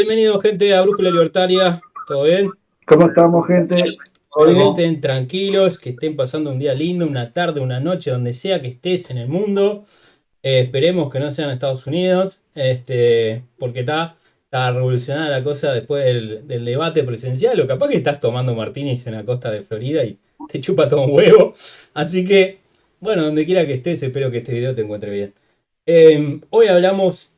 Bienvenidos, gente, a Brújula Libertaria. ¿Todo bien? ¿Cómo estamos, gente? Espero que Oye, estén tranquilos, que estén pasando un día lindo, una tarde, una noche, donde sea que estés en el mundo. Esperemos que no sea en Estados Unidos, porque está revolucionada la cosa después del debate presencial. O capaz que estás tomando martinis en la costa de Florida y te chupa todo un huevo. Así que, bueno, donde quiera que estés, espero que este video te encuentre bien. Hoy hablamos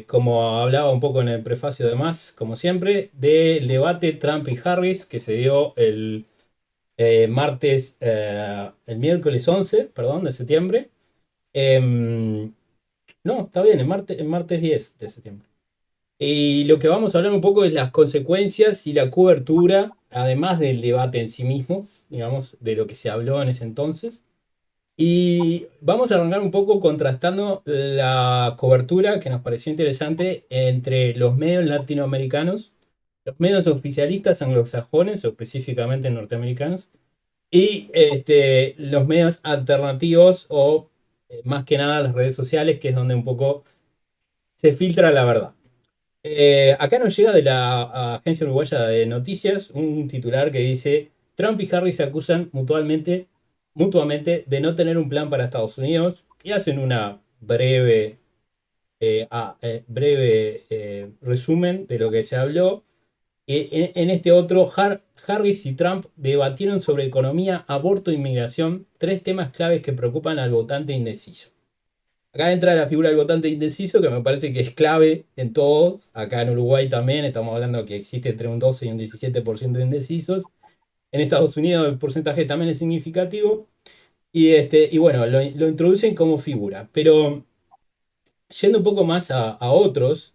como hablaba un poco en el prefacio de más, como siempre, del debate Trump y Harris que se dio el miércoles 11, perdón, de septiembre. Em, no, está bien, el martes 10 de septiembre. Y lo que vamos a hablar un poco es las consecuencias y la cobertura, además del debate en sí mismo, digamos, de lo que se habló en ese entonces. Y vamos a arrancar un poco contrastando la cobertura que nos pareció interesante entre los medios latinoamericanos, los medios oficialistas anglosajones o específicamente norteamericanos, y los medios alternativos o más que nada las redes sociales, que es donde un poco se filtra la verdad. Acá nos llega de la Agencia Uruguaya de Noticias un titular que dice: Trump y Harris se acusan mutuamente de no tener un plan para Estados Unidos, y hacen una breve resumen de lo que se habló. En este otro, Harris y Trump debatieron sobre economía, aborto e inmigración, tres temas claves que preocupan al votante indeciso. Acá entra la figura del votante indeciso, que me parece que es clave en todos. Acá en Uruguay también estamos hablando de que existe entre un 12 y un 17% de indecisos. En Estados Unidos el porcentaje también es significativo. Y bueno, lo introducen como figura. Pero yendo un poco más a otros,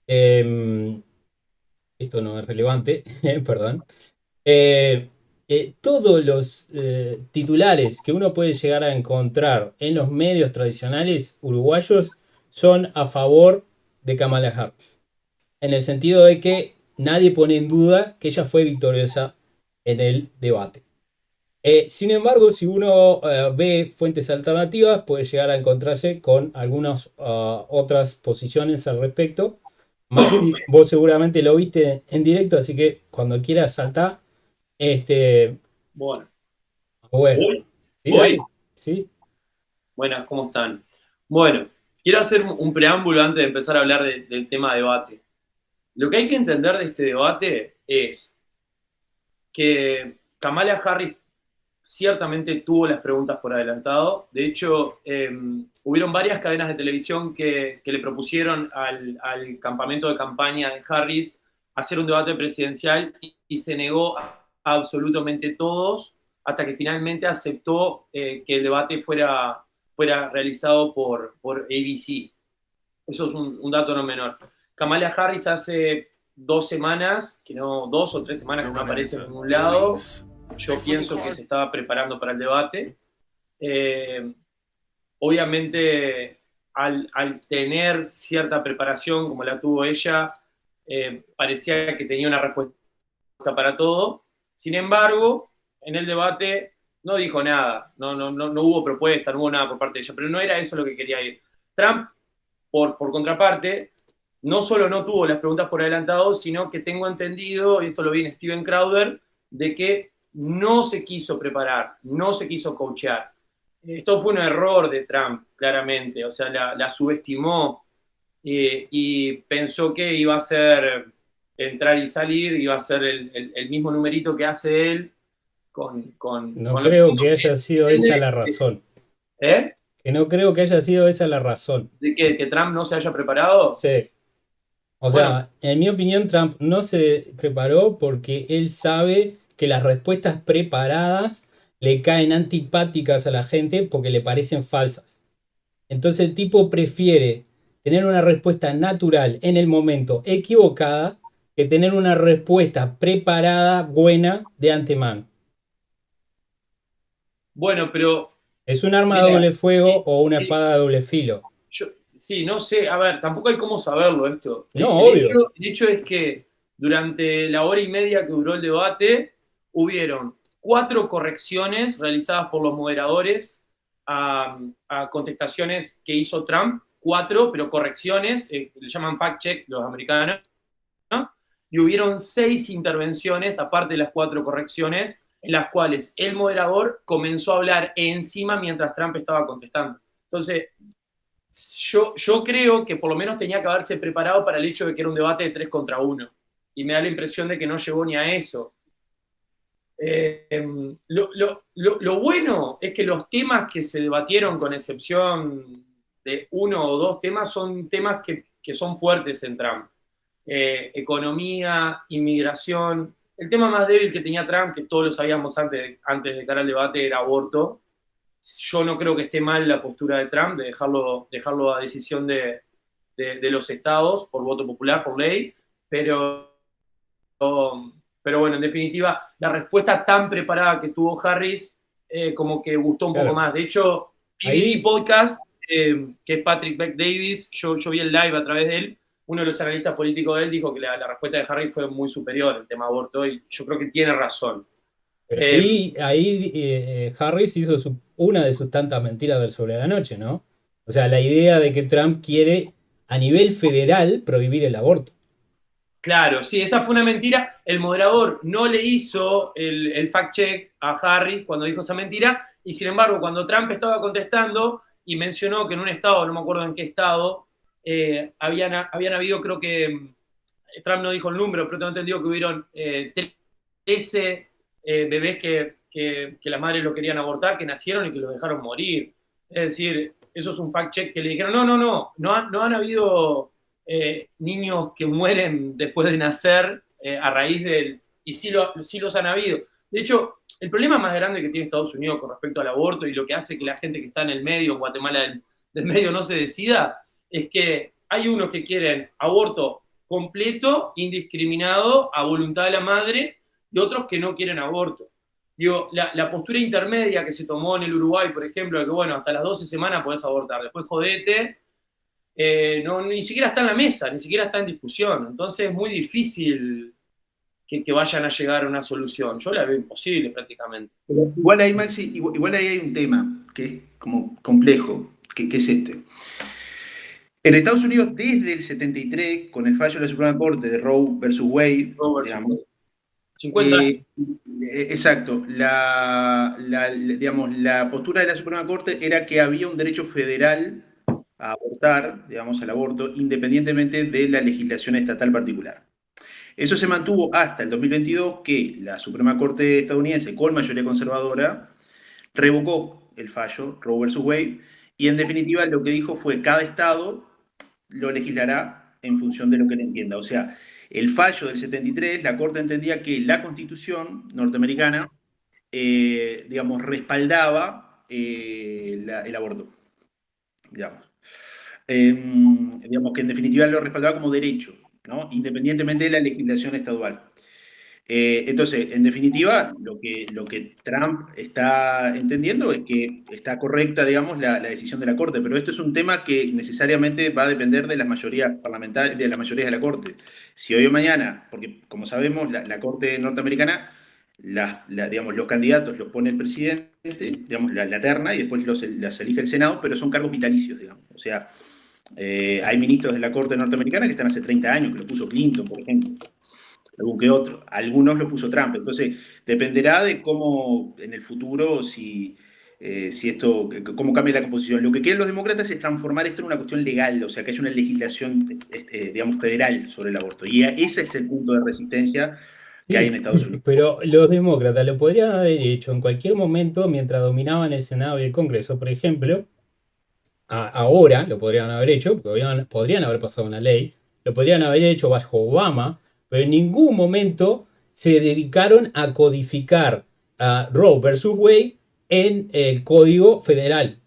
eh, esto no es relevante, perdón. eh, todos los titulares que uno puede llegar a encontrar en los medios tradicionales uruguayos son a favor de Kamala Harris, en el sentido de que nadie pone en duda que ella fue victoriosa en el debate. Sin embargo, si uno ve fuentes alternativas, puede llegar a encontrarse con algunas otras posiciones al respecto. Maxi, vos seguramente lo viste en directo, así que cuando quieras saltar, este, Bueno, bueno, ¿voy? sí, ¿Voy? dale, sí. Buenas, ¿cómo están? Bueno, quiero hacer un preámbulo antes de empezar a hablar del tema debate. Lo que hay que entender de este debate es que Kamala Harris ciertamente tuvo las preguntas por adelantado. De hecho, hubieron varias cadenas de televisión que le propusieron al campamento de campaña de Harris hacer un debate presidencial y se negó a absolutamente todos hasta que finalmente aceptó que el debate fuera realizado por ABC. Eso es un dato no menor. Kamala Harris hace 2 semanas, que no, 2 o 3 semanas que no aparece en ningún lado. Yo pienso que se estaba preparando para el debate. Eh, Obviamente, al tener cierta preparación como la tuvo ella, parecía que tenía una respuesta para todo. Sin embargo, en el debate no dijo nada, no hubo propuesta, no hubo nada por parte de ella, pero no era eso lo que quería ir. Trump, por contraparte, no solo no tuvo las preguntas por adelantado, sino que tengo entendido, y esto lo vi en Steven Crowder, de que no se quiso preparar, no se quiso coachear. Esto fue un error de Trump, claramente, o sea, la subestimó y pensó que iba a ser entrar y salir, iba a ser el mismo numerito que hace él No con los creo puntos que haya sido esa la que... razón. ¿Eh? Que no creo que haya sido esa la razón. ¿De que Trump no se haya preparado? Sí. O Bueno, sea, en mi opinión, Trump no se preparó porque él sabe que las respuestas preparadas le caen antipáticas a la gente porque le parecen falsas. Entonces el tipo prefiere tener una respuesta natural en el momento equivocada que tener una respuesta preparada buena de antemano. bueno, pero Es un arma de mira, doble fuego eh, o una eh, espada de doble filo. sí, no sé, a ver, tampoco hay cómo saberlo esto. No, obvio. El hecho es que durante la hora y media que duró el debate, hubieron 4 correcciones realizadas por los moderadores a contestaciones que hizo Trump. 4, pero correcciones, le llaman fact-check los americanos, ¿no? Y hubieron 6 intervenciones, aparte de las 4 correcciones, en las cuales el moderador comenzó a hablar encima mientras Trump estaba contestando. Entonces, yo creo que por lo menos tenía que haberse preparado para el hecho de que era un debate de 3 contra 1. Y me da la impresión de que no llegó ni a eso. Lo bueno es que los temas que se debatieron, con excepción de 1 o 2 temas, son temas que son fuertes en Trump. Economía, inmigración. El tema más débil que tenía Trump, que todos lo sabíamos antes de cara al debate, era aborto. Yo no creo que esté mal la postura de Trump de dejarlo a decisión de los estados por voto popular, por ley, pero bueno, en definitiva, la respuesta tan preparada que tuvo Harris como que gustó un poco más. De hecho, PBD Podcast, que es Patrick Beck Davis, yo vi el live a través de él, uno de los analistas políticos de él dijo que la respuesta de Harris fue muy superior al tema aborto, y yo creo que tiene razón. Ahí Harris hizo una de sus tantas mentiras del sobre la noche, ¿no? O sea, la idea de que Trump quiere a nivel federal prohibir el aborto. Claro, sí, esa fue una mentira. El moderador no le hizo el fact-check a Harris cuando dijo esa mentira, y sin embargo, cuando Trump estaba contestando y mencionó que en un estado, no me acuerdo en qué estado, habían habido, creo que, Trump no dijo el número, pero tengo entendido que hubieron 13 bebés que las madres lo querían abortar, que nacieron y que los dejaron morir. Es decir, eso es un fact-check que le dijeron, no han habido niños que mueren después de nacer a raíz del... Y sí los han habido. De hecho, el problema más grande que tiene Estados Unidos con respecto al aborto, y lo que hace que la gente que está en el medio, en Guatemala del medio, no se decida, es que hay unos que quieren aborto completo, indiscriminado, a voluntad de la madre, y otros que no quieren aborto. Digo, la postura intermedia que se tomó en el Uruguay, por ejemplo, de que, bueno, hasta las 12 semanas podés abortar, después jodete, ni siquiera está en la mesa, ni siquiera está en discusión. Entonces es muy difícil que vayan a llegar a una solución. Yo la veo imposible prácticamente. Pero igual ahí, Maxi, igual ahí hay un tema que es como complejo, que es este. En Estados Unidos, desde el 73, con el fallo de la Suprema Corte de Roe versus Wade, digamos, 50 años. Exacto, digamos, la postura de la Suprema Corte era que había un derecho federal a abortar, digamos, al aborto, independientemente de la legislación estatal particular. Eso se mantuvo hasta el 2022, que la Suprema Corte estadounidense, con mayoría conservadora, revocó el fallo, Roe versus Wade, y en definitiva lo que dijo fue: cada estado lo legislará en función de lo que le entienda. O sea, el fallo del 73, la Corte entendía que la Constitución norteamericana, digamos, respaldaba el aborto, digamos. Digamos que en definitiva lo respaldaba como derecho, ¿no? Independientemente de la legislación estatal. Entonces, en definitiva, lo que Trump está entendiendo es que está correcta, digamos, la decisión de la Corte, pero esto es un tema que necesariamente va a depender de las mayorías parlamentarias, de las mayorías de la Corte. Si hoy o mañana, porque como sabemos, la Corte norteamericana, digamos, los candidatos los pone el presidente, digamos, la terna, y después los elige el Senado, pero son cargos vitalicios, digamos. O sea, hay ministros de la Corte norteamericana que están hace 30 años, que lo puso Clinton, por ejemplo, algún que otro. Algunos lo puso Trump. Entonces, dependerá de cómo en el futuro, si esto, cómo cambia la composición. Lo que quieren los demócratas es transformar esto en una cuestión legal, o sea, que haya una legislación, digamos, federal sobre el aborto. Y ese es el punto de resistencia que hay en Estados Unidos. Pero los demócratas lo podrían haber hecho en cualquier momento mientras dominaban el Senado y el Congreso. Por ejemplo, ahora lo podrían haber hecho, porque podrían haber pasado una ley, lo podrían haber hecho bajo Obama, pero en ningún momento se dedicaron a codificar a Roe versus Wade en el Código Federal.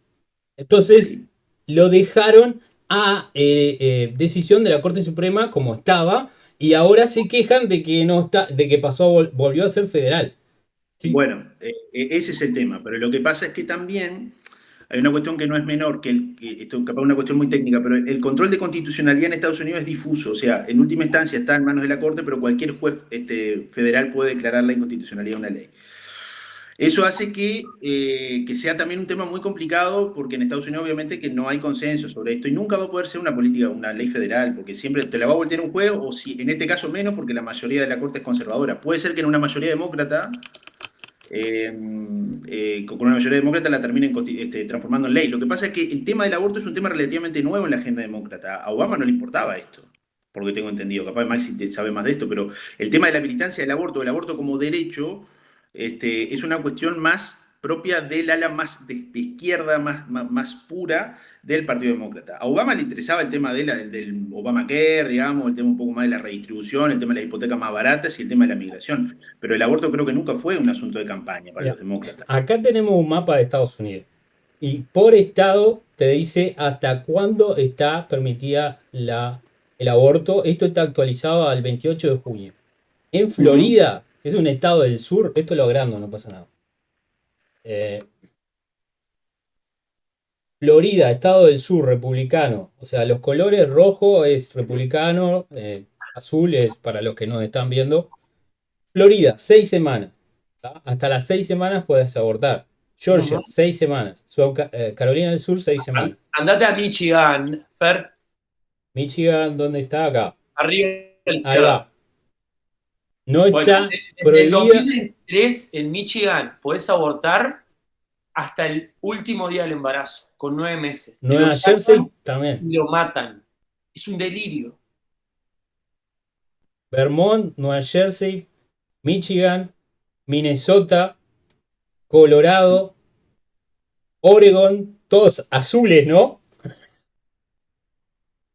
Entonces lo dejaron a decisión de la Corte Suprema como estaba, y ahora se quejan de que no está, de que volvió a ser federal. ¿Sí? Bueno, ese es el tema, pero lo que pasa es que también hay una cuestión que no es menor, esto capaz es una cuestión muy técnica, pero el control de constitucionalidad en Estados Unidos es difuso, o sea, en última instancia está en manos de la Corte, pero cualquier juez federal puede declarar la inconstitucionalidad de una ley. Eso hace que sea también un tema muy complicado porque en Estados Unidos obviamente que no hay consenso sobre esto y nunca va a poder ser una política, una ley federal, porque siempre te la va a voltear un juego, o si en este caso menos, porque la mayoría de la Corte es conservadora. Puede ser que en una mayoría demócrata, con una mayoría demócrata la terminen transformando en ley. Lo que pasa es que el tema del aborto es un tema relativamente nuevo en la agenda demócrata. A Obama no le importaba esto, porque tengo entendido, capaz Maxi sabe más de esto, pero el tema de la militancia del aborto como derecho, es una cuestión más propia del ala más de izquierda, más pura del Partido Demócrata. A Obama le interesaba el tema del Obamacare, digamos, el tema un poco más de la redistribución, el tema de las hipotecas más baratas y el tema de la migración. Pero el aborto creo que nunca fue un asunto de campaña para Mira, los demócratas. acá tenemos un mapa de Estados Unidos y por estado te dice hasta cuándo está permitida el aborto. Esto está actualizado al 28 de junio. En Florida, que es un estado del sur, esto es lo grande, no pasa nada. Florida, estado del sur, republicano. O sea, los colores rojo es republicano, azul es para los que nos están viendo. Florida, 6 semanas. ¿tá? Hasta las 6 semanas puedes abortar. Georgia, 6 semanas. Carolina del Sur, 6 semanas. Andate a Michigan, Fer, Michigan, ¿dónde está? Acá. arriba a la Ahí izquierda. va. No Bueno, está desde el prohibida. 2023 en Michigan podés abortar hasta el último día del embarazo, con 9 meses. Te Nueva lo sacan Jersey también. y lo matan. Es un delirio. Vermont, Nueva Jersey, Michigan, Minnesota, Colorado, Oregon, todos azules, ¿no?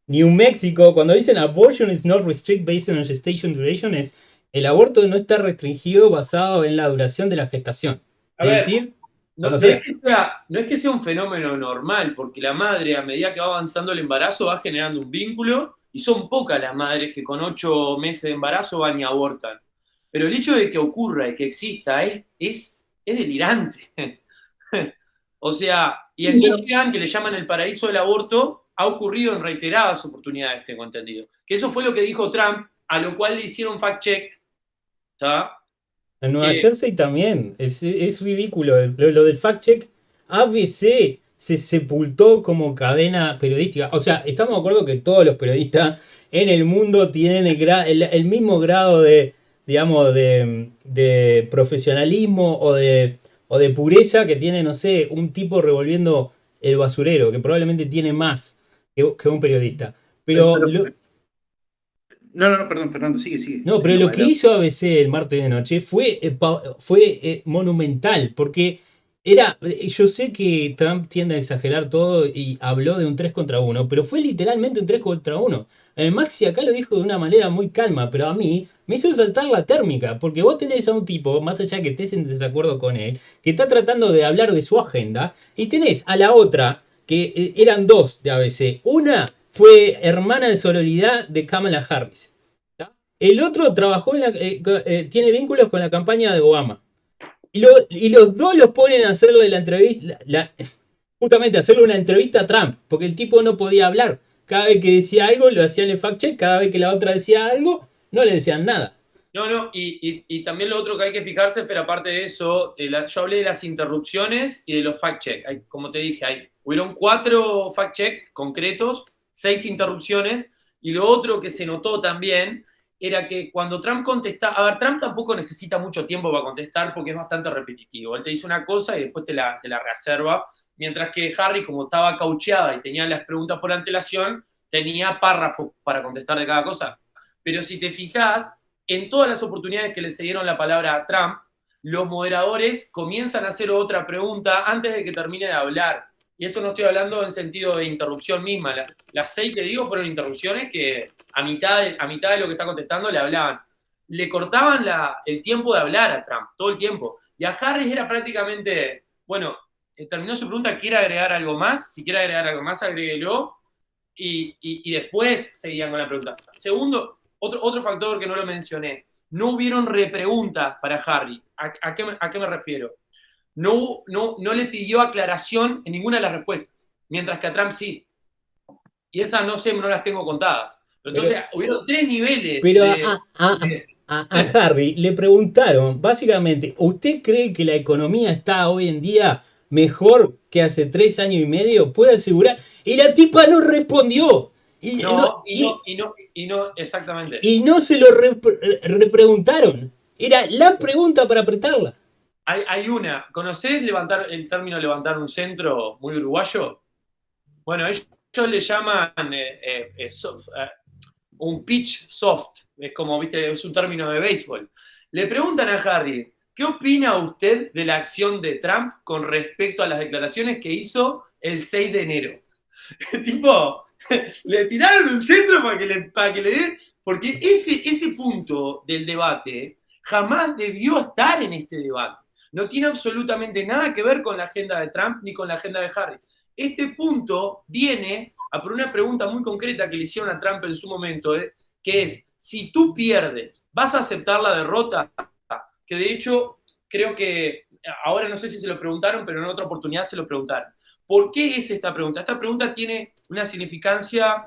New Mexico, cuando dicen abortion is not restricted based on gestation duration, es el aborto no está restringido basado en la duración de la gestación. A Es ver, decir, no es que sea un fenómeno normal, porque la madre, a medida que va avanzando el embarazo, va generando un vínculo, y son pocas las madres que con 8 meses de embarazo van y abortan. Pero el hecho de que ocurra y que exista es delirante. O sea, y en Michigan, que le llaman el paraíso del aborto, ha ocurrido en reiteradas oportunidades, tengo entendido. Que eso fue lo que dijo Trump, a lo cual le hicieron fact-check, ¿está? en Nueva Jersey también, es ridículo. Lo del fact-check, ABC se sepultó como cadena periodística. O sea, estamos de acuerdo que todos los periodistas en el mundo tienen el mismo grado de, digamos, de profesionalismo o de pureza que tiene, no sé, un tipo revolviendo el basurero, que probablemente tiene más que un periodista. Pero No, perdón, Fernando, sigue. no, pero lo que hizo ABC el martes de noche fue monumental, porque yo sé que Trump tiende a exagerar todo y habló de un 3 contra 1, pero fue literalmente un 3 contra 1. Maxi acá lo dijo de una manera muy calma, pero a mí me hizo saltar la térmica, porque vos tenés a un tipo, más allá de que estés en desacuerdo con él, que está tratando de hablar de su agenda, y tenés a la otra, que eran dos de ABC. Una fue hermana de sororidad de Kamala Harris. El otro trabajó tiene vínculos con la campaña de Obama. Y los dos los ponen a hacerle la entrevista, justamente a hacerle una entrevista a Trump, porque el tipo no podía hablar. Cada vez que decía algo, le hacían el fact-check, cada vez que la otra decía algo, no le decían nada. No, y también lo otro que hay que fijarse, pero aparte de eso, yo hablé de las interrupciones y de los fact-check. Como te dije, hubieron 4 fact-check concretos, 6 interrupciones, y lo otro que se notó también era que cuando Trump contestaba, a ver, Trump tampoco necesita mucho tiempo para contestar porque es bastante repetitivo. Él te dice una cosa y después te la reserva, mientras que Harry, como estaba caucheada y tenía las preguntas por antelación, tenía párrafos para contestar de cada cosa. Pero si te fijas, en todas las oportunidades que le cedieron la palabra a Trump, los moderadores comienzan a hacer otra pregunta antes de que termine de hablar. Y esto no estoy hablando en sentido de interrupción misma. Las 6 que digo fueron interrupciones que a mitad de lo que está contestando le hablaban. Le cortaban el tiempo de hablar a Trump, todo el tiempo. Y a Harris era prácticamente, bueno, terminó su pregunta, ¿quiere agregar algo más? Si quiere agregar algo más, agréguelo. Y después seguían con la pregunta. Segundo, otro factor que no lo mencioné, no hubieron repreguntas para Harry. ¿A qué me refiero? No le pidió aclaración en ninguna de las respuestas, mientras que a Trump sí. Y esas no las tengo contadas. Pero entonces hubieron 3 niveles. a Harry le preguntaron, básicamente, ¿usted cree que la economía está hoy en día mejor que hace 3 años y medio? ¿Puede asegurar? Y la tipa no respondió. Exactamente. Y no se lo repreguntaron. Era la pregunta para apretarla. Hay una. ¿Conocés el término levantar un centro muy uruguayo? Bueno, ellos le llaman un pitch soft. Es como, viste, es un término de béisbol. Le preguntan a Harry, ¿qué opina usted de la acción de Trump con respecto a las declaraciones que hizo el 6 de enero? Tipo, le tiraron un centro para que le dé, porque ese punto del debate jamás debió estar en este debate. No tiene absolutamente nada que ver con la agenda de Trump ni con la agenda de Harris. Este punto viene a por una pregunta muy concreta que le hicieron a Trump en su momento, que es, si tú pierdes, ¿vas a aceptar la derrota? Que de hecho, creo que, ahora no sé si se lo preguntaron, pero en otra oportunidad se lo preguntaron. ¿Por qué es esta pregunta? Esta pregunta tiene una significancia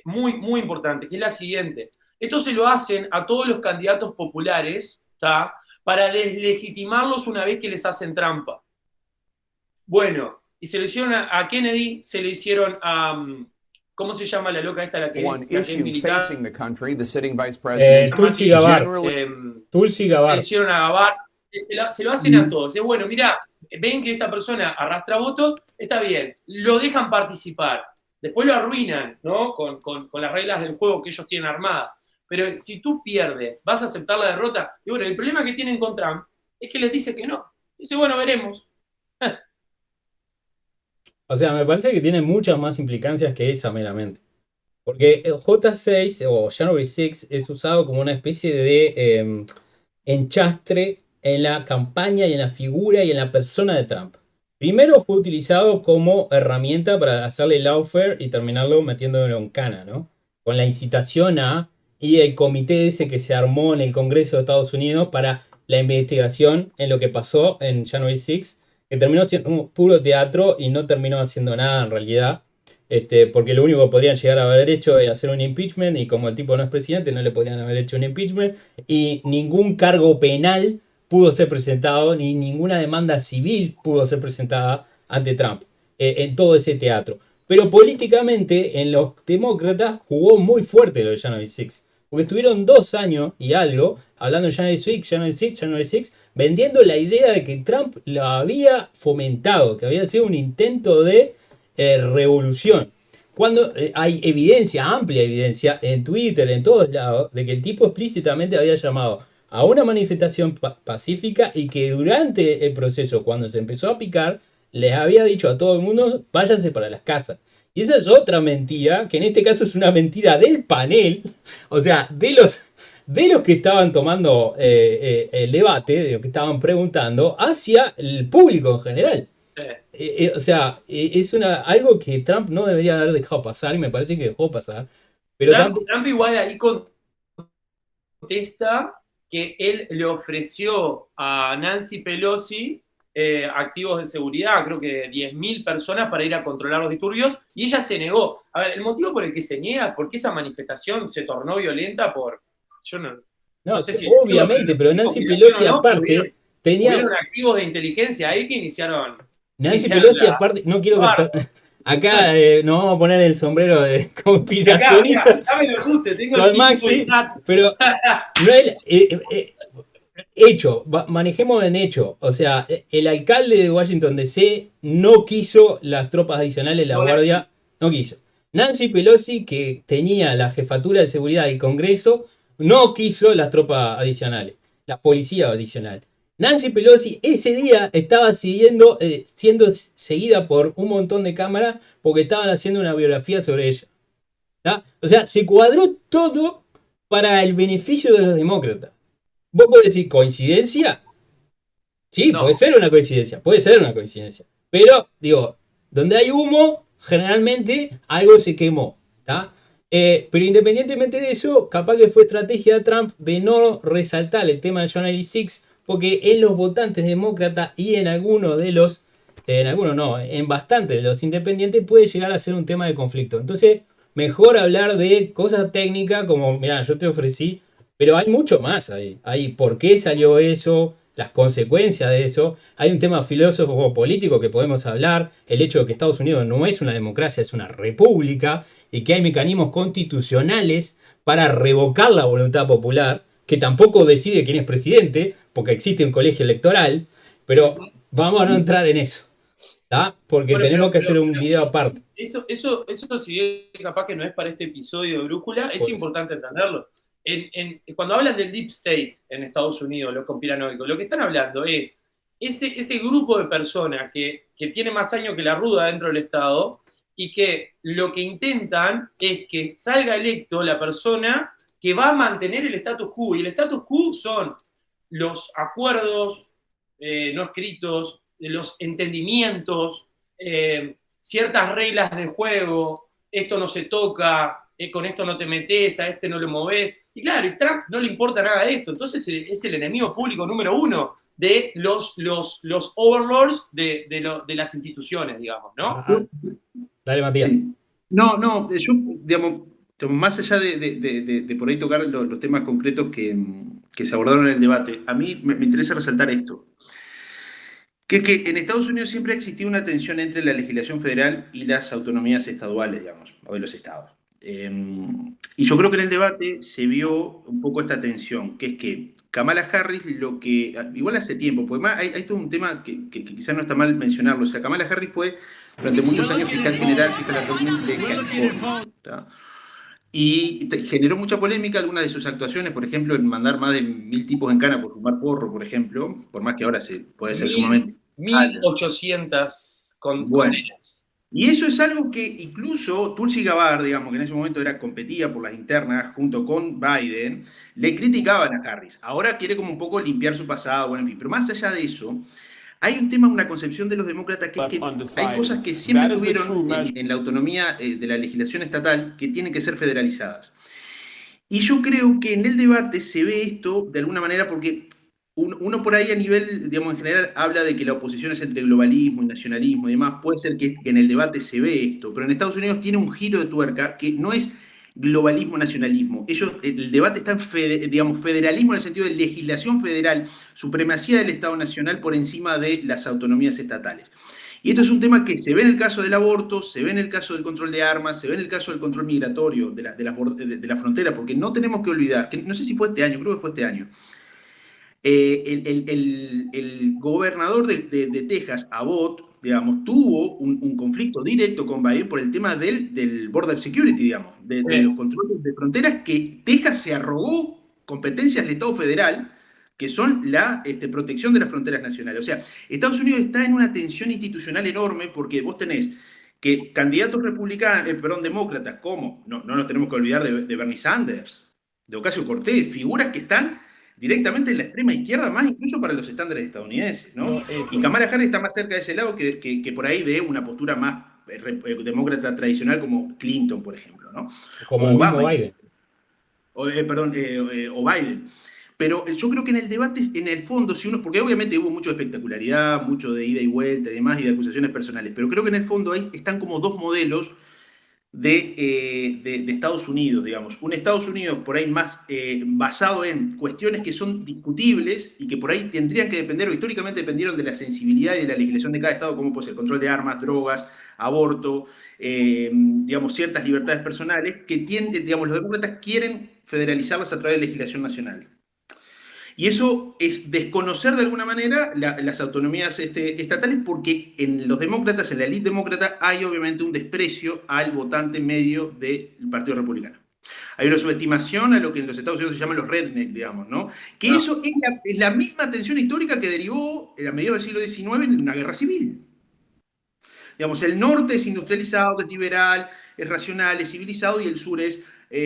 muy, muy importante, que es la siguiente. Esto se lo hacen a todos los candidatos populares, ¿tá? Para deslegitimarlos una vez que les hacen trampa. Bueno, y se lo hicieron a Kennedy, se lo hicieron a... ¿Cómo se llama la loca esta, la que es militar? Tulsi Gabbard. Tulsi Gabbard. Se lo hicieron a Gabbard. Se lo hacen a todos. Es bueno, mirá, ven que esta persona arrastra votos, está bien, lo dejan participar. Después lo arruinan, ¿no? Con las reglas del juego que ellos tienen armadas. Pero si tú pierdes, ¿vas a aceptar la derrota? Y bueno, el problema que tienen con Trump es que les dice que no. Dice, bueno, veremos. O sea, me parece que tiene muchas más implicancias que esa meramente. Porque el J6 o January 6 es usado como una especie de enchastre en la campaña y en la figura y en la persona de Trump. Primero fue utilizado como herramienta para hacerle lawfare y terminarlo metiéndolo en cana, ¿no? Con la incitación a y el comité ese que se armó en el Congreso de Estados Unidos para la investigación en lo que pasó en January 6, que terminó siendo un puro teatro y no terminó haciendo nada en realidad. Porque lo único que podrían llegar a haber hecho es hacer un impeachment y como el tipo no es presidente no le podrían haber hecho un impeachment y ningún cargo penal pudo ser presentado ni ninguna demanda civil pudo ser presentada ante Trump en todo ese teatro. Pero políticamente en los demócratas jugó muy fuerte lo de January 6. Porque estuvieron 2 años y algo hablando de January 6, January 6, January 6, vendiendo la idea de que Trump lo había fomentado, que había sido un intento de revolución. Cuando hay evidencia, amplia evidencia, en Twitter, en todos lados, de que el tipo explícitamente había llamado a una manifestación pacífica y que durante el proceso, cuando se empezó a picar, les había dicho a todo el mundo, váyanse para las casas. Y esa es otra mentira, que en este caso es una mentira del panel, o sea, de los que estaban tomando el debate, de los que estaban preguntando, hacia el público en general. O sea, es algo que Trump no debería haber dejado pasar y me parece que dejó pasar. Pero Trump igual ahí contesta que él le ofreció a Nancy Pelosi activos de seguridad, creo que 10.000 personas para ir a controlar los disturbios, y ella se negó. A ver, el motivo por el que se niega es porque esa manifestación se tornó violenta por... Yo no sé si obviamente, pero Nancy Pelosi aparte tenía... Hubieron activos de inteligencia ahí que iniciaron... Nancy Pelosi aparte, no quiero que... Acá nos vamos a poner el sombrero de conspiracionista. Acá me lo puse, tengo con Maxi, pero no hecho, manejemos en hecho. O sea, el alcalde de Washington DC no quiso las tropas adicionales, la guardia no quiso. Nancy Pelosi, que tenía la jefatura de seguridad del Congreso, no quiso las tropas adicionales, la policía adicional. Nancy Pelosi ese día estaba siendo seguida por un montón de cámaras porque estaban haciendo una biografía sobre ella. ¿Tá? O sea, se cuadró todo para el beneficio de los demócratas. ¿Vos podés decir coincidencia? Sí, no. Puede ser una coincidencia. Pero, digo, donde hay humo, generalmente algo se quemó. ¿Tá? Pero independientemente de eso, capaz que fue estrategia de Trump de no resaltar el tema de January 6, porque en los votantes demócratas y en bastantes de los independientes puede llegar a ser un tema de conflicto. Entonces, mejor hablar de cosas técnicas como, mirá, yo te ofrecí Pero hay mucho más ahí. Hay por qué salió eso, las consecuencias de eso. Hay un tema filosófico-político que podemos hablar, el hecho de que Estados Unidos no es una democracia, es una república, y que hay mecanismos constitucionales para revocar la voluntad popular, que tampoco decide quién es presidente, porque existe un colegio electoral, pero vamos a no entrar en eso, ¿tá? Porque Bueno, tenemos que hacer un video aparte. eso si bien capaz que no es para este episodio de Brújula, es Pues, importante entenderlo. Cuando hablan del Deep State en Estados Unidos, los conspiranoicos, lo que están hablando es ese grupo de personas que tiene más años que la ruda dentro del Estado y que lo que intentan es que salga electo la persona que va a mantener el status quo. Y el status quo son los acuerdos no escritos, los entendimientos, ciertas reglas de juego, esto no se toca, con esto no te metes, a este no lo moves. Y claro, a Trump no le importa nada de esto. Entonces es el enemigo público número uno de los overlords de las instituciones, digamos, ¿no? Dale, Matías. Sí. No, yo, digamos, más allá de por ahí tocar los temas concretos que se abordaron en el debate, a mí me interesa resaltar esto, que es que en Estados Unidos siempre ha existido una tensión entre la legislación federal y las autonomías estaduales, digamos, o de los estados. Y yo creo que en el debate se vio un poco esta tensión, que es que Kamala Harris, igual hace tiempo, porque más hay todo un tema que quizás no está mal mencionarlo, o sea, Kamala Harris fue durante muchos años fiscal general, fiscal adjunto de California, ¿tá? Y generó mucha polémica algunas de sus actuaciones, por ejemplo, en mandar más de 1000 tipos en cana por fumar porro, por ejemplo, por más que ahora puede ser sumamente 1800 condenas. Y eso es algo que incluso Tulsi Gabbard, digamos, que en ese momento competía por las internas junto con Biden, le criticaban a Harris. Ahora quiere como un poco limpiar su pasado, bueno, en fin. Pero más allá de eso, hay un tema, una concepción de los demócratas, que es que hay cosas que siempre tuvieron en la autonomía de la legislación estatal que tienen que ser federalizadas. Y yo creo que en el debate se ve esto de alguna manera porque uno por ahí a nivel, digamos, en general habla de que la oposición es entre globalismo y nacionalismo y demás. Puede ser que en el debate se ve esto, pero en Estados Unidos tiene un giro de tuerca que no es globalismo-nacionalismo. El debate está en digamos, federalismo en el sentido de legislación federal, supremacía del Estado nacional por encima de las autonomías estatales. Y esto es un tema que se ve en el caso del aborto, se ve en el caso del control de armas, se ve en el caso del control migratorio de la frontera, porque no tenemos que olvidar, que no sé si fue este año, creo que fue este año, el gobernador de Texas, Abbott, digamos, tuvo un conflicto directo con Biden por el tema del border security, digamos, de los controles de fronteras, que Texas se arrogó competencias del Estado federal, que son la protección de las fronteras nacionales. O sea, Estados Unidos está en una tensión institucional enorme porque vos tenés que candidatos demócratas, como, no nos tenemos que olvidar de Bernie Sanders, de Ocasio-Cortez, figuras que están directamente en la extrema izquierda, más incluso para los estándares estadounidenses, ¿no? Y Kamala Harris está más cerca de ese lado que por ahí de una postura más demócrata tradicional como Clinton, por ejemplo, ¿no? Como Obama, Biden. O Biden. Pero yo creo que en el debate, en el fondo, porque obviamente hubo mucho de espectacularidad, mucho de ida y vuelta y demás, y de acusaciones personales, pero creo que en el fondo ahí están como dos modelos de Estados Unidos, digamos. Un Estados Unidos por ahí más basado en cuestiones que son discutibles y que por ahí tendrían que depender, o históricamente dependieron de la sensibilidad y de la legislación de cada Estado, como puede ser el control de armas, drogas, aborto, digamos, ciertas libertades personales, que digamos, los demócratas quieren federalizarlas a través de legislación nacional. Y eso es desconocer de alguna manera las autonomías estatales, porque en los demócratas, en la élite demócrata, hay obviamente un desprecio al votante medio del Partido Republicano. Hay una subestimación a lo que en los Estados Unidos se llaman los rednecks, digamos, ¿no? Que eso es la misma tensión histórica que derivó a mediados del siglo XIX en una guerra civil. Digamos, el norte es industrializado, es liberal, es racional, es civilizado, y el sur es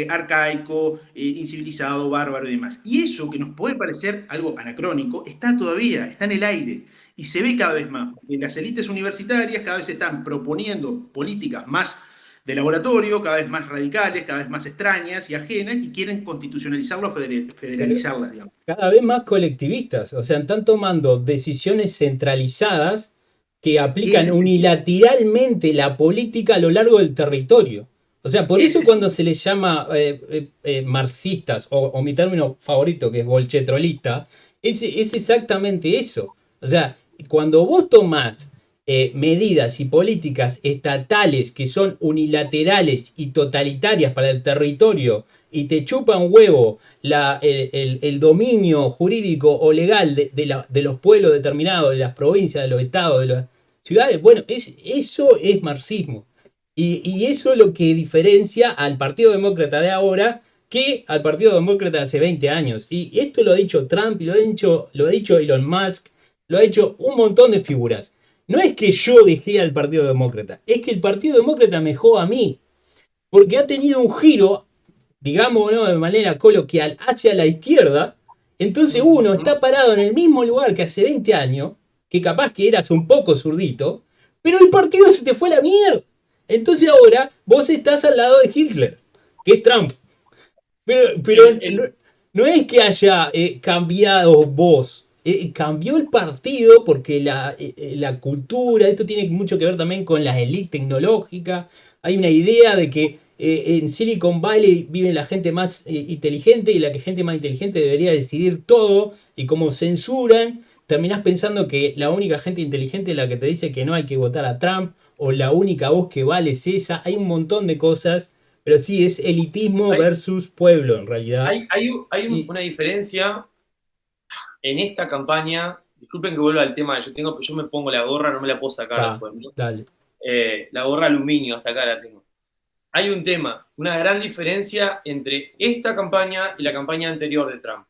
arcaico, incivilizado, bárbaro y demás. Y eso, que nos puede parecer algo anacrónico, está en el aire, y se ve cada vez más. En las élites universitarias cada vez se están proponiendo políticas más de laboratorio, cada vez más radicales, cada vez más extrañas y ajenas, y quieren constitucionalizarlas, federalizarlas, digamos. Cada vez más colectivistas, o sea, están tomando decisiones centralizadas que aplican unilateralmente la política a lo largo del territorio. O sea, por eso cuando se les llama marxistas, o mi término favorito, que es bolchetrolista, es exactamente eso. O sea, cuando vos tomás medidas y políticas estatales que son unilaterales y totalitarias para el territorio y te chupan huevo el dominio jurídico o legal de los pueblos determinados, de las provincias, de los estados, de las ciudades, bueno, eso es marxismo. Y eso es lo que diferencia al Partido Demócrata de ahora que al Partido Demócrata de hace 20 años. Y esto lo ha dicho Trump, y lo ha dicho Elon Musk, lo ha dicho un montón de figuras. No es que yo dejé al Partido Demócrata, es que el Partido Demócrata me dejó a mí, porque ha tenido un giro, digámoslo de manera coloquial, hacia la izquierda. Entonces uno está parado en el mismo lugar que hace 20 años, que capaz que eras un poco zurdito, pero el partido se te fue a la mierda. Entonces ahora vos estás al lado de Hitler, que es Trump. Pero no es que haya cambiado vos, cambió el partido porque la cultura, esto tiene mucho que ver también con la élite tecnológica. Hay una idea de que en Silicon Valley vive la gente más inteligente y la gente más inteligente debería decidir todo, y como censuran, terminás pensando que la única gente inteligente es la que te dice que no hay que votar a Trump, o la única voz que vale es esa. Hay un montón de cosas, pero sí, es elitismo versus pueblo en realidad. Hay una diferencia en esta campaña. Disculpen que vuelva al tema que yo me pongo la gorra, no me la puedo sacar después, ¿no? Dale. La gorra aluminio, hasta acá la tengo. Hay un tema, una gran diferencia entre esta campaña y la campaña anterior de Trump.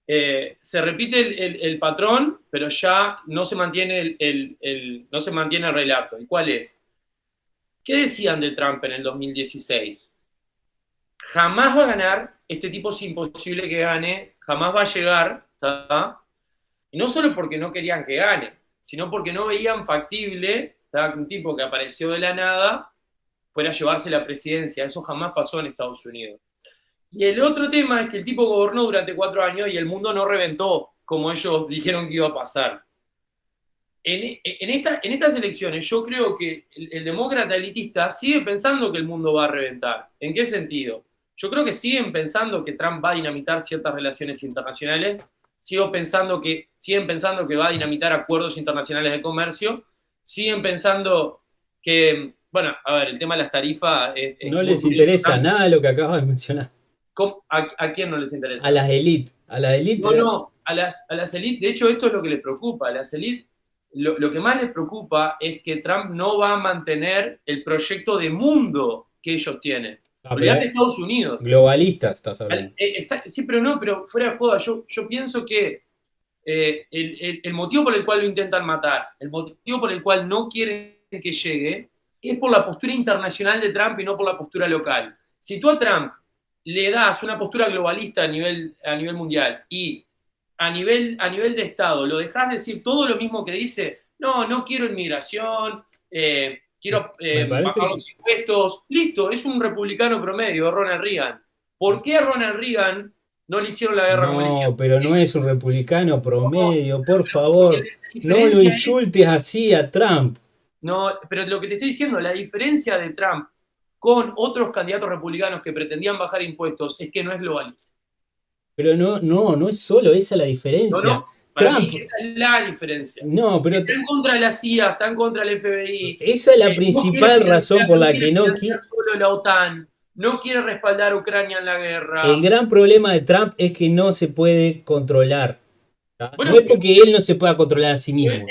Se repite el patrón, pero ya no se mantiene no se mantiene el relato. ¿Y cuál es? ¿Qué decían de Trump en el 2016? Jamás va a ganar, este tipo es imposible que gane, jamás va a llegar, ¿tá? Y no solo porque no querían que gane, sino porque no veían factible, ¿tá?, que un tipo que apareció de la nada fuera a llevarse la presidencia. Eso jamás pasó en Estados Unidos. Y el otro tema es que el tipo gobernó durante 4 años y el mundo no reventó como ellos dijeron que iba a pasar. En estas elecciones yo creo que el demócrata elitista sigue pensando que el mundo va a reventar. ¿En qué sentido? Yo creo que siguen pensando que Trump va a dinamitar ciertas relaciones internacionales, siguen pensando que va a dinamitar acuerdos internacionales de comercio, siguen pensando que, bueno, a ver, el tema de las tarifas es no muy les curioso. interesa nada de lo que acabas de mencionar. ¿A quién no les interesa? A las élites. A las élites. No, a las élites. De hecho, esto es lo que les preocupa. A las élites, lo que más les preocupa es que Trump no va a mantener el proyecto de mundo que ellos tienen. Olvídate de Estados Unidos. Globalista estás hablando. Sí, pero fuera de joda, yo pienso que el motivo por el cual lo intentan matar, el motivo por el cual no quieren que llegue, es por la postura internacional de Trump y no por la postura local. Si tú a Trump le das una postura globalista a nivel mundial y a nivel de Estado lo dejas decir todo lo mismo que dice, no quiero inmigración, quiero bajar los impuestos, listo, es un republicano promedio, Ronald Reagan. ¿Por qué a Ronald Reagan no le hicieron la guerra comercial? No, pero no es un republicano promedio, por favor. No lo insultes así a Trump. No, pero lo que te estoy diciendo, la diferencia de Trump con otros candidatos republicanos que pretendían bajar impuestos es que no es globalista. Pero no es solo esa la diferencia. No, para mí esa es la diferencia. No, pero está en contra de la CIA, está en contra del FBI. Esa es la principal razón por la que no quiere solo la OTAN, no quiere respaldar a Ucrania en la guerra. El gran problema de Trump es que no se puede controlar. Bueno, no es porque él no se pueda controlar a sí mismo.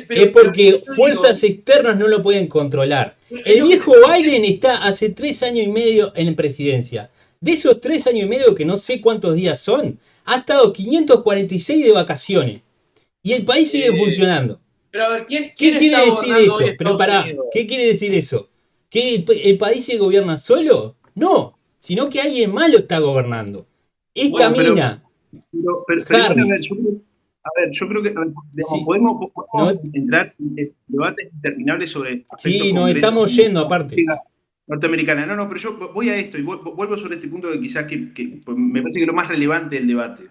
Es porque fuerzas externas no lo pueden controlar. El viejo Biden está hace 3 años y medio en presidencia. De esos 3 años y medio, que no sé cuántos días son, ha estado 546 de vacaciones. Y el país sigue funcionando. Pero a ver, ¿quién ¿Qué quiere decir eso? Pero pará, ¿qué quiere decir eso? ¿Que el país se gobierna solo? No, sino que alguien malo está gobernando. Esta mina. Harris. Yo creo que digamos, podemos entrar en debates interminables sobre. Sí, nos estamos yendo aparte. Norteamericana. No, pero yo voy a esto y vuelvo sobre este punto que quizás que me parece que es lo más relevante del debate.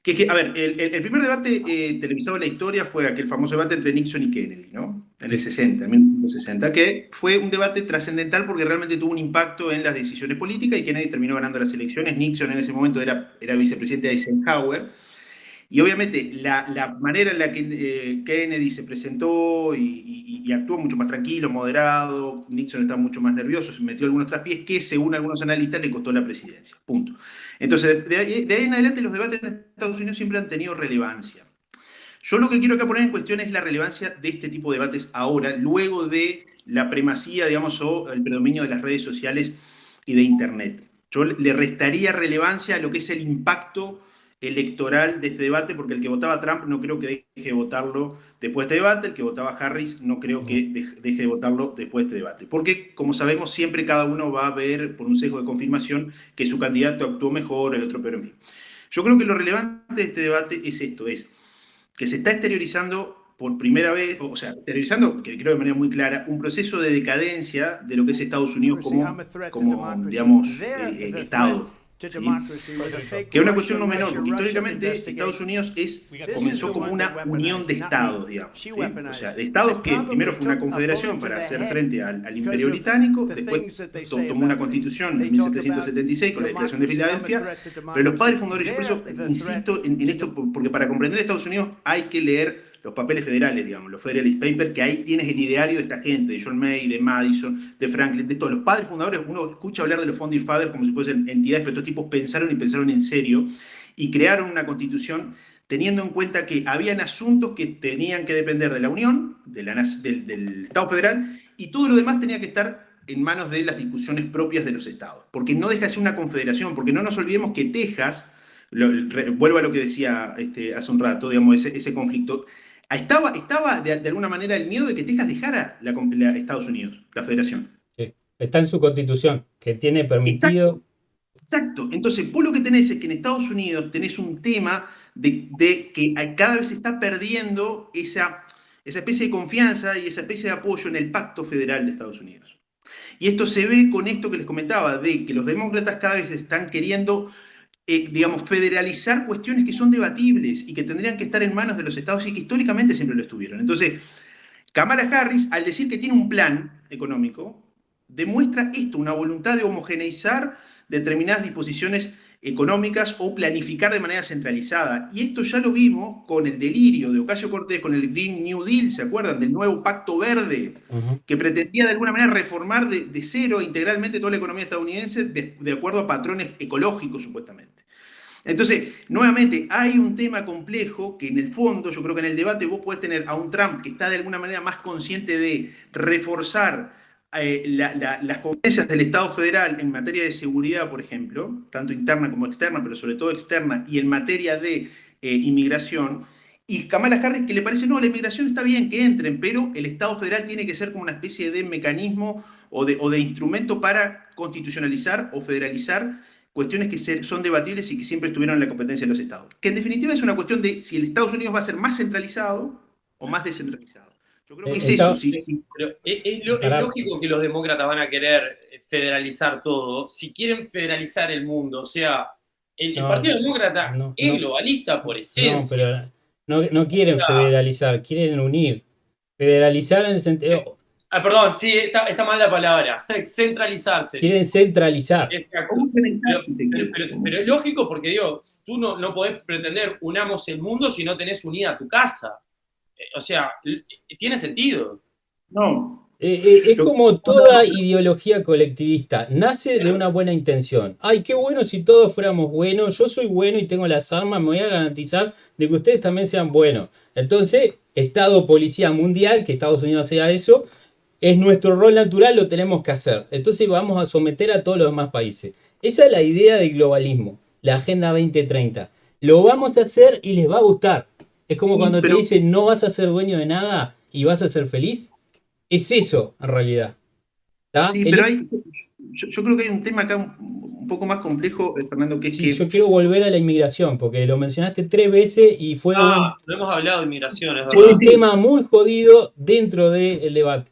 Que es que, a ver, el primer debate televisado en la historia fue aquel famoso debate entre Nixon y Kennedy, ¿no? en el 60, en 1960, que fue un debate trascendental porque realmente tuvo un impacto en las decisiones políticas y Kennedy terminó ganando las elecciones. Nixon en ese momento era vicepresidente de Eisenhower. Y obviamente la manera en la que Kennedy se presentó y actuó mucho más tranquilo, moderado, Nixon estaba mucho más nervioso, se metió algunos traspiés que según algunos analistas le costó la presidencia. Punto. Entonces, de ahí en adelante los debates en Estados Unidos siempre han tenido relevancia. Yo lo que quiero acá poner en cuestión es la relevancia de este tipo de debates ahora, luego de la primacía, digamos, o el predominio de las redes sociales y de Internet. Yo le restaría relevancia a lo que es el impacto electoral de este debate, porque el que votaba a Trump no creo que deje de votarlo después de este debate, el que votaba a Harris no creo que deje de votarlo después de este debate. Porque, como sabemos, siempre cada uno va a ver, por un sesgo de confirmación, que su candidato actuó mejor, el otro peor, en fin. Yo creo que lo relevante de este debate es esto, es que se está exteriorizando por primera vez, o sea, exteriorizando, que creo de manera muy clara, un proceso de decadencia de lo que es Estados Unidos como digamos, Estado. ¿Sí? Que es una cuestión no menor, porque históricamente Estados Unidos comenzó como una unión de estados, digamos. ¿Sí? O sea, de estados que primero fue una confederación para hacer frente al Imperio Británico, después tomó una constitución en 1776 con la Declaración de Filadelfia, pero los padres fundadores, yo por eso insisto en esto, porque para comprender Estados Unidos hay que leer los papeles federales, digamos, los Federalist Papers, que ahí tienes el ideario de esta gente, de John May, de Madison, de Franklin, de todos los padres fundadores. Uno escucha hablar de los Founding Fathers como si fuesen entidades, pero estos tipos pensaron y pensaron en serio y crearon una constitución teniendo en cuenta que habían asuntos que tenían que depender de la Unión, del Estado federal, y todo lo demás tenía que estar en manos de las discusiones propias de los estados, porque no deja de ser una confederación, porque no nos olvidemos que Texas, vuelvo a lo que decía hace un rato, digamos, ese conflicto, estaba de alguna manera el miedo de que Texas dejara Estados Unidos, la federación. Sí. Está en su constitución, que tiene permitido. Exacto. Entonces, vos lo que tenés es que en Estados Unidos tenés un tema de que cada vez se está perdiendo esa especie de confianza y esa especie de apoyo en el pacto federal de Estados Unidos. Y esto se ve con esto que les comentaba, de que los demócratas cada vez están queriendo digamos, federalizar cuestiones que son debatibles y que tendrían que estar en manos de los estados y que históricamente siempre lo estuvieron. Entonces, Kamala Harris, al decir que tiene un plan económico, demuestra esto, una voluntad de homogeneizar determinadas disposiciones económicas o planificar de manera centralizada. Y esto ya lo vimos con el delirio de Ocasio-Cortez, con el Green New Deal, ¿se acuerdan? Del nuevo Pacto Verde, que pretendía de alguna manera reformar de cero integralmente toda la economía estadounidense de acuerdo a patrones ecológicos, supuestamente. Entonces, nuevamente, hay un tema complejo que en el fondo, yo creo que en el debate vos podés tener a un Trump que está de alguna manera más consciente de reforzar las competencias del Estado federal en materia de seguridad, por ejemplo, tanto interna como externa, pero sobre todo externa, y en materia de inmigración, y Kamala Harris que le parece, no, la inmigración está bien que entren, pero el Estado federal tiene que ser como una especie de mecanismo o de instrumento para constitucionalizar o federalizar cuestiones que son debatibles y que siempre estuvieron en la competencia de los estados. Que en definitiva es una cuestión de si el Estados Unidos va a ser más centralizado o más descentralizado. Yo creo que es eso. Sí. Pero es lógico que los demócratas van a querer federalizar todo. Si quieren federalizar el mundo, o sea, el Partido Demócrata es globalista por esencia. No, pero no quieren federalizar, quieren unir. Federalizar en el sentido... perdón, sí, está mal la palabra. Centralizarse. Quieren centralizar. Exacto. Pero es lógico porque, digo, tú no podés pretender unamos el mundo si no tenés unida tu casa. O sea, tiene sentido. No. Es como toda ideología colectivista. Nace de una buena intención. Ay, qué bueno si todos fuéramos buenos. Yo soy bueno y tengo las armas. Me voy a garantizar de que ustedes también sean buenos. Entonces, Estado Policía Mundial, que Estados Unidos sea eso, es nuestro rol natural, lo tenemos que hacer. Entonces vamos a someter a todos los demás países. Esa es la idea del globalismo, la Agenda 2030. Lo vamos a hacer y les va a gustar. Es como cuando te dicen no vas a ser dueño de nada y vas a ser feliz. Es eso, en realidad. Sí, pero yo creo que hay un tema acá un poco más complejo, Fernando, que es que... Yo quiero volver a la inmigración, porque lo mencionaste 3 veces y fue no hemos hablado de inmigración, es fue un tema muy jodido dentro del debate.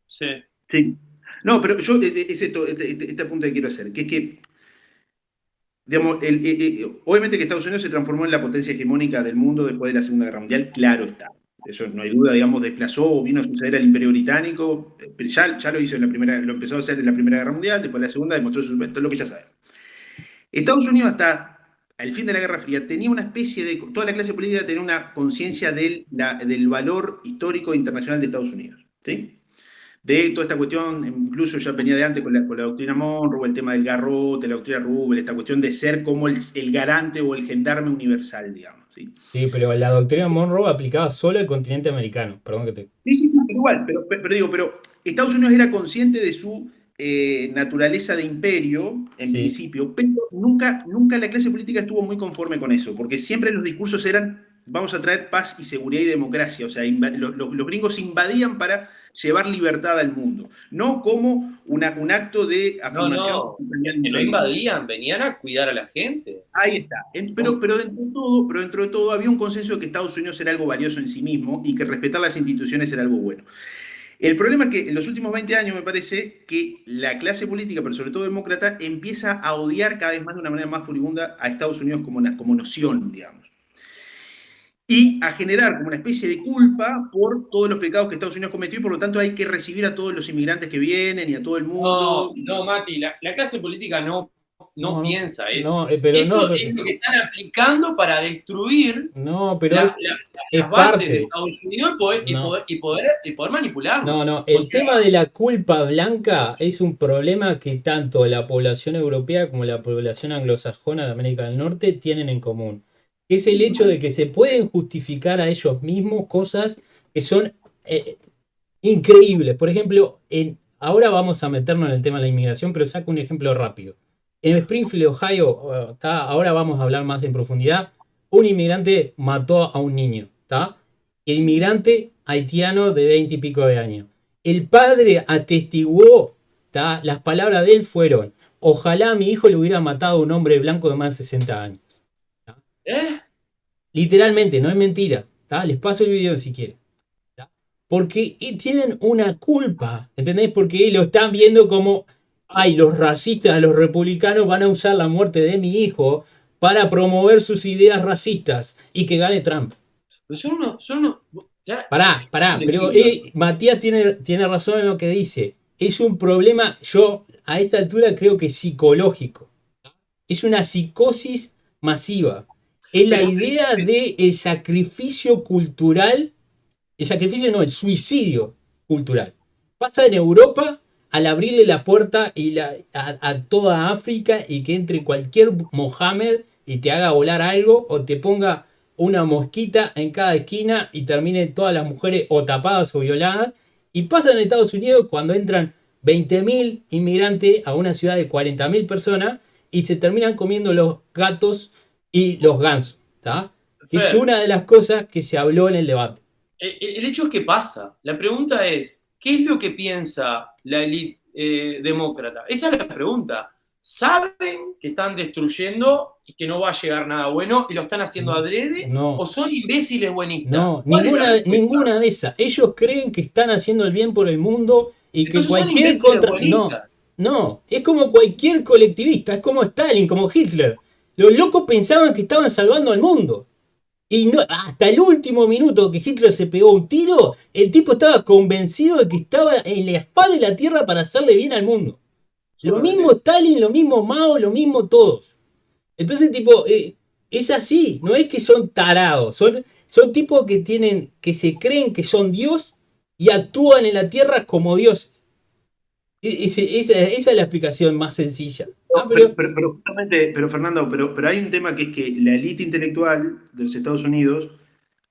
Sí. No, pero yo es este apunte que quiero hacer, que es que, digamos, obviamente que Estados Unidos se transformó en la potencia hegemónica del mundo después de la Segunda Guerra Mundial, claro está. eso no hay duda, digamos, desplazó o vino a suceder al Imperio Británico, ya lo hizo lo empezó a hacer en la Primera Guerra Mundial, después en la Segunda, demostró su todo lo que ya sabemos. Estados Unidos hasta al fin de la Guerra Fría tenía una especie de, toda la clase política tenía una conciencia del valor histórico internacional de Estados Unidos, ¿sí? De toda esta cuestión, incluso ya venía de antes con la doctrina Monroe, el tema del garrote, la doctrina Rubel, esta cuestión de ser como el garante o el gendarme universal, digamos, ¿sí? Sí, pero la doctrina Monroe aplicaba solo al continente americano. Perdón que te... Sí, pero igual, pero Estados Unidos era consciente de su naturaleza de imperio, en Sí. principio, pero nunca la clase política estuvo muy conforme con eso, porque siempre los discursos eran, vamos a traer paz y seguridad y democracia, o sea, los gringos invadían para llevar libertad al mundo, no como un acto de afirmación. No, que no invadían, venían a cuidar a la gente. Ahí está. Pero dentro de todo había un consenso de que Estados Unidos era algo valioso en sí mismo y que respetar las instituciones era algo bueno. El problema es que en los últimos 20 años me parece que la clase política, pero sobre todo demócrata, empieza a odiar cada vez más de una manera más furibunda a Estados Unidos como noción, digamos. Y a generar como una especie de culpa por todos los pecados que Estados Unidos cometió y por lo tanto hay que recibir a todos los inmigrantes que vienen y a todo el mundo. No, Mati, la clase política no piensa eso. Pero eso es lo que están aplicando para destruir pero las bases de Estados Unidos y poder manipularlo. No, el tema de la culpa blanca es un problema que tanto la población europea como la población anglosajona de América del Norte tienen en común. Es el hecho de que se pueden justificar a ellos mismos cosas que son increíbles. Por ejemplo, ahora vamos a meternos en el tema de la inmigración, pero saco un ejemplo rápido. En Springfield, Ohio, ahora vamos a hablar más en profundidad, un inmigrante mató a un niño, ¿está? El inmigrante haitiano de 20 y pico de años. El padre atestiguó, ¿tá? Las palabras de él fueron: ojalá mi hijo le hubiera matado a un hombre blanco de más de 60 años. Literalmente, no es mentira, ¿tá? Les paso el video si quieren. ¿Tá? Porque tienen una culpa, ¿entendés? Porque lo están viendo como, ay, los racistas, los republicanos van a usar la muerte de mi hijo para promover sus ideas racistas y que gane Trump. Pará, pero Matías tiene razón en lo que dice. Es un problema, yo a esta altura creo que psicológico. Es una psicosis masiva. Es la idea del sacrificio cultural, el suicidio cultural. Pasa en Europa al abrirle la puerta a toda África y que entre cualquier Mohamed y te haga volar algo o te ponga una mosquita en cada esquina y terminen todas las mujeres o tapadas o violadas. Y pasa en Estados Unidos cuando entran 20.000 inmigrantes a una ciudad de 40.000 personas y se terminan comiendo los gatos y los gansos. ¿Tá? Es una de las cosas que se habló en el debate. El hecho es que pasa. La pregunta es, ¿qué es lo que piensa la élite demócrata? Esa es la pregunta. ¿Saben que están destruyendo y que no va a llegar nada bueno y lo están haciendo adrede? No. ¿O son imbéciles buenistas? No, ninguna de esas. Ellos creen que están haciendo el bien por el mundo y que cualquier contra... No, es como cualquier colectivista, es como Stalin, como Hitler. Los locos pensaban que estaban salvando al mundo. Y no, hasta el último minuto que Hitler se pegó un tiro, el tipo estaba convencido de que estaba en la espada de la tierra para hacerle bien al mundo. Lo mismo Stalin, lo mismo Mao, lo mismo todos. Entonces, tipo, es así, no es que son tarados, son tipos que se creen que son Dios y actúan en la tierra como dioses. Esa es la explicación más sencilla. Pero Fernando, pero hay un tema que es que la élite intelectual de los Estados Unidos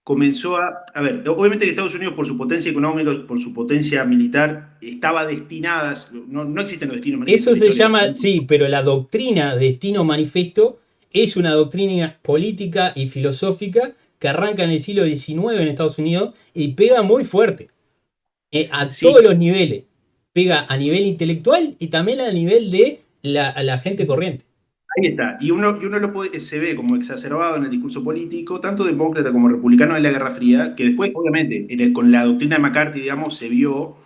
comenzó a ver, obviamente que Estados Unidos por su potencia económica, por su potencia militar, estaba destinada, no existen los destinos manifestos. Eso se llama, sí, pero la doctrina Destino Manifesto es una doctrina política y filosófica que arranca en el siglo XIX en Estados Unidos y pega muy fuerte, todos los niveles. Pega a nivel intelectual y también a nivel de la gente corriente. Ahí está, y uno se ve como exacerbado en el discurso político, tanto demócrata como republicano de la Guerra Fría, que después, obviamente, con la doctrina de McCarthy, digamos, se vio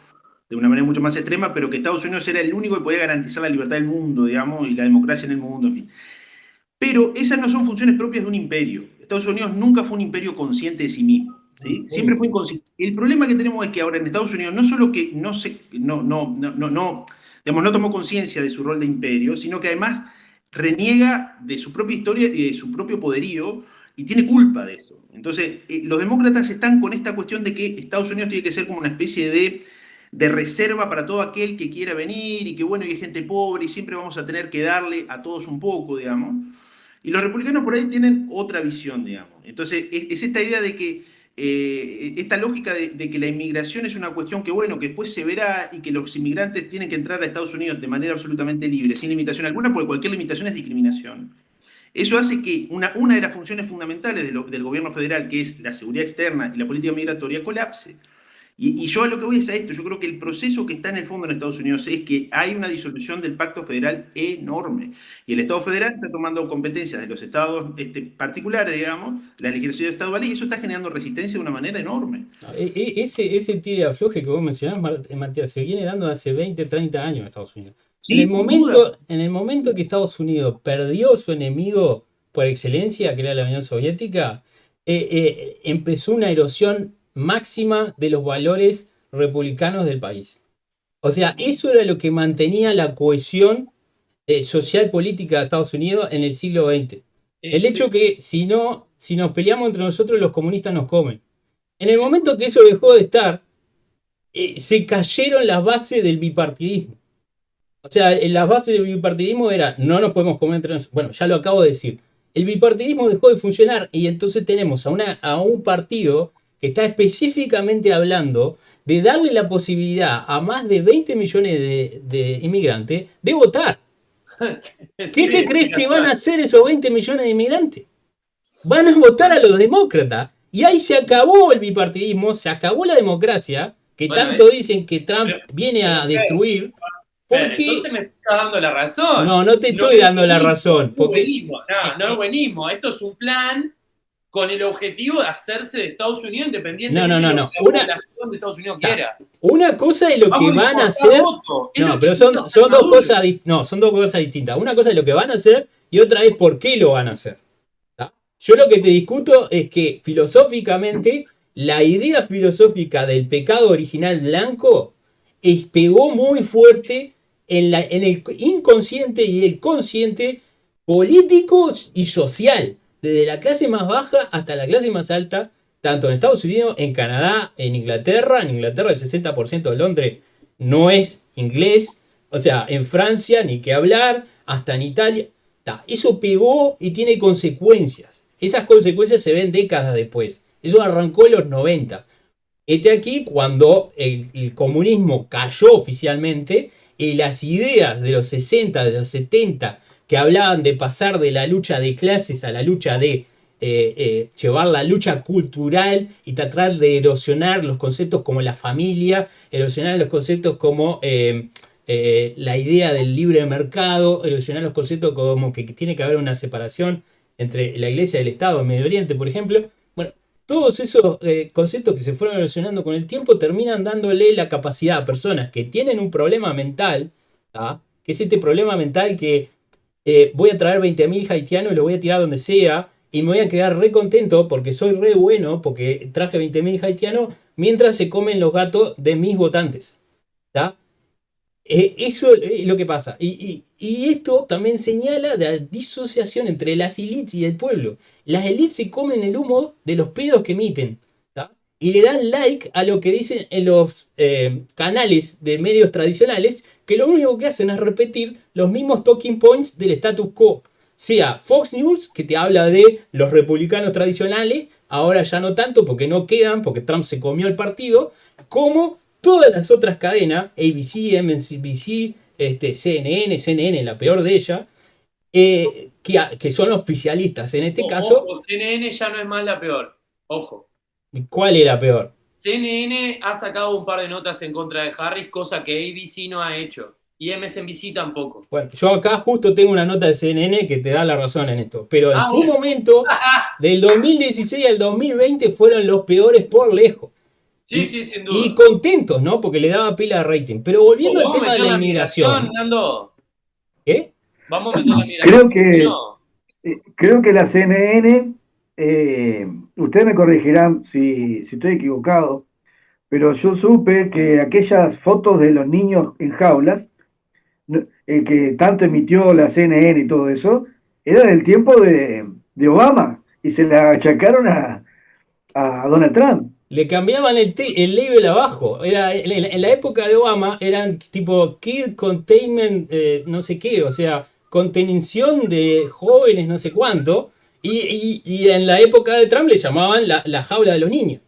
de una manera mucho más extrema, pero que Estados Unidos era el único que podía garantizar la libertad del mundo, digamos, y la democracia en el mundo, en fin. Pero esas no son funciones propias de un imperio. Estados Unidos nunca fue un imperio consciente de sí mismo. ¿sí? Siempre fue inconsistente. El problema que tenemos es que ahora en Estados Unidos no solo que digamos, no tomó conciencia de su rol de imperio, sino que además reniega de su propia historia y de su propio poderío y tiene culpa de eso. Entonces, los demócratas están con esta cuestión de que Estados Unidos tiene que ser como una especie de reserva para todo aquel que quiera venir y que bueno, y hay gente pobre y siempre vamos a tener que darle a todos un poco, digamos. Y los republicanos por ahí tienen otra visión, digamos. Entonces, es esta idea de que, esta lógica de que la inmigración es una cuestión que, bueno, que después se verá y que los inmigrantes tienen que entrar a Estados Unidos de manera absolutamente libre, sin limitación alguna, porque cualquier limitación es discriminación. Eso hace que una de las funciones fundamentales del gobierno federal, que es la seguridad externa y la política migratoria, colapse. Y yo a lo que voy es a esto, yo creo que el proceso que está en el fondo en Estados Unidos es que hay una disolución del pacto federal enorme. Y el Estado federal está tomando competencias de los estados particulares, digamos, la legislación estadual, y eso está generando resistencia de una manera enorme. Ese tire y afloje que vos mencionás, Matías, se viene dando hace 20, 30 años en Estados Unidos. Sí, sin duda. En el momento que Estados Unidos perdió su enemigo por excelencia, que era la Unión Soviética, empezó una erosión máxima de los valores republicanos del país. O sea, eso era lo que mantenía la cohesión social política de Estados Unidos en el siglo XX. El hecho que si nos peleamos entre nosotros, los comunistas nos comen. En el momento que eso dejó de estar, se cayeron las bases del bipartidismo. O sea, las bases del bipartidismo era, no nos podemos comer entre nosotros. Bueno, ya lo acabo de decir. El bipartidismo dejó de funcionar y entonces tenemos a un partido que está específicamente hablando de darle la posibilidad a más de 20 millones de inmigrantes de votar. ¿Qué te crees que van a hacer esos 20 millones de inmigrantes? Van a votar a los demócratas. Y ahí se acabó el bipartidismo, se acabó la democracia, que tanto dicen que Trump viene a destruir. Porque... entonces me estás dando la razón. No te estoy dando la razón. Porque... No es buenismo. Esto es un plan con el objetivo de hacerse de Estados Unidos independientemente de lo que la población de Estados Unidos quiera. Una cosa es lo que van a hacer. No, pero son dos cosas distintas. Una cosa es lo que van a hacer y otra es por qué lo van a hacer. Yo lo que te discuto es que filosóficamente la idea filosófica del pecado original blanco pegó muy fuerte en el inconsciente y el consciente político y social, desde la clase más baja hasta la clase más alta, tanto en Estados Unidos, en Canadá, en Inglaterra. En Inglaterra el 60% de Londres no es inglés, o sea, en Francia ni qué hablar, hasta en Italia. Eso pegó y tiene consecuencias. Esas consecuencias se ven décadas después. Eso arrancó en los 90. Aquí cuando el comunismo cayó oficialmente y las ideas de los 60, de los 70, que hablaban de pasar de la lucha de clases a la lucha de llevar la lucha cultural y tratar de erosionar los conceptos como la familia, erosionar los conceptos como la idea del libre mercado, erosionar los conceptos como que tiene que haber una separación entre la iglesia y el Estado en Medio Oriente, por ejemplo. Bueno, todos esos conceptos que se fueron erosionando con el tiempo terminan dándole la capacidad a personas que tienen un problema mental, que es este problema mental que voy a traer 20.000 haitianos y los voy a tirar donde sea y me voy a quedar re contento porque soy re bueno, porque traje 20.000 haitianos mientras se comen los gatos de mis votantes. Eso es lo que pasa. Y esto también señala la disociación entre las élites y el pueblo. Las élites se comen el humo de los pedos que emiten, y le dan like a lo que dicen en los canales de medios tradicionales, que lo único que hacen es repetir los mismos talking points del status quo. Sea Fox News, que te habla de los republicanos tradicionales, ahora ya no tanto porque no quedan, porque Trump se comió el partido, como todas las otras cadenas, ABC, MSNBC, CNN, la peor de ellas, que son oficialistas. En este caso... Ojo, CNN ya no es más la peor. Ojo. ¿Cuál es la peor? CNN ha sacado un par de notas en contra de Harris, cosa que ABC no ha hecho. Y MSNBC tampoco. Bueno, yo acá justo tengo una nota de CNN que te da la razón en esto. Pero en su momento, del 2016 al 2020, fueron los peores por lejos. Sí, sin duda. Y contentos, ¿no? Porque le daba pila de rating. Pero volviendo al tema de la inmigración. ¿Qué? Vamos a meter la migración. Creo que la CNN ustedes me corregirán si estoy equivocado, pero yo supe que aquellas fotos de los niños en jaulas, que tanto emitió la CNN y todo eso, era del tiempo de Obama y se la achacaron a Donald Trump. Le cambiaban el label abajo. En la época de Obama eran tipo Kid Containment, no sé qué, o sea, contención de jóvenes, no sé cuánto. Y en la época de Trump le llamaban la jaula de los niños.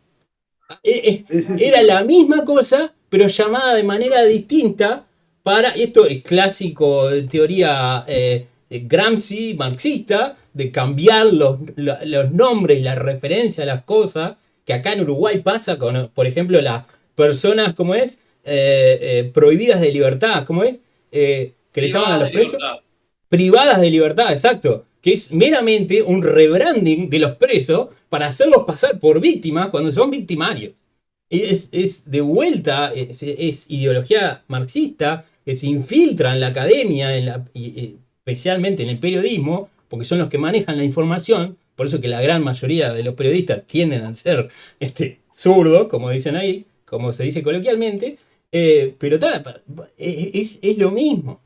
Sí, sí, Era sí. la misma cosa, pero llamada de manera distinta para, esto es clásico de teoría Gramsci, marxista, de cambiar los nombres, la referencia a las cosas, que acá en Uruguay pasa con, por ejemplo, las personas, ¿cómo es? Prohibidas de libertad, ¿cómo es? Que le llaman a Privadas de los presos libertad. privadas de libertad, exacto, que es meramente un rebranding de los presos para hacerlos pasar por víctimas cuando son victimarios. Es de vuelta, es ideología marxista que se infiltra en la academia, especialmente en el periodismo, porque son los que manejan la información, por eso que la gran mayoría de los periodistas tienden a ser zurdos, como dicen ahí, como se dice coloquialmente, pero es lo mismo.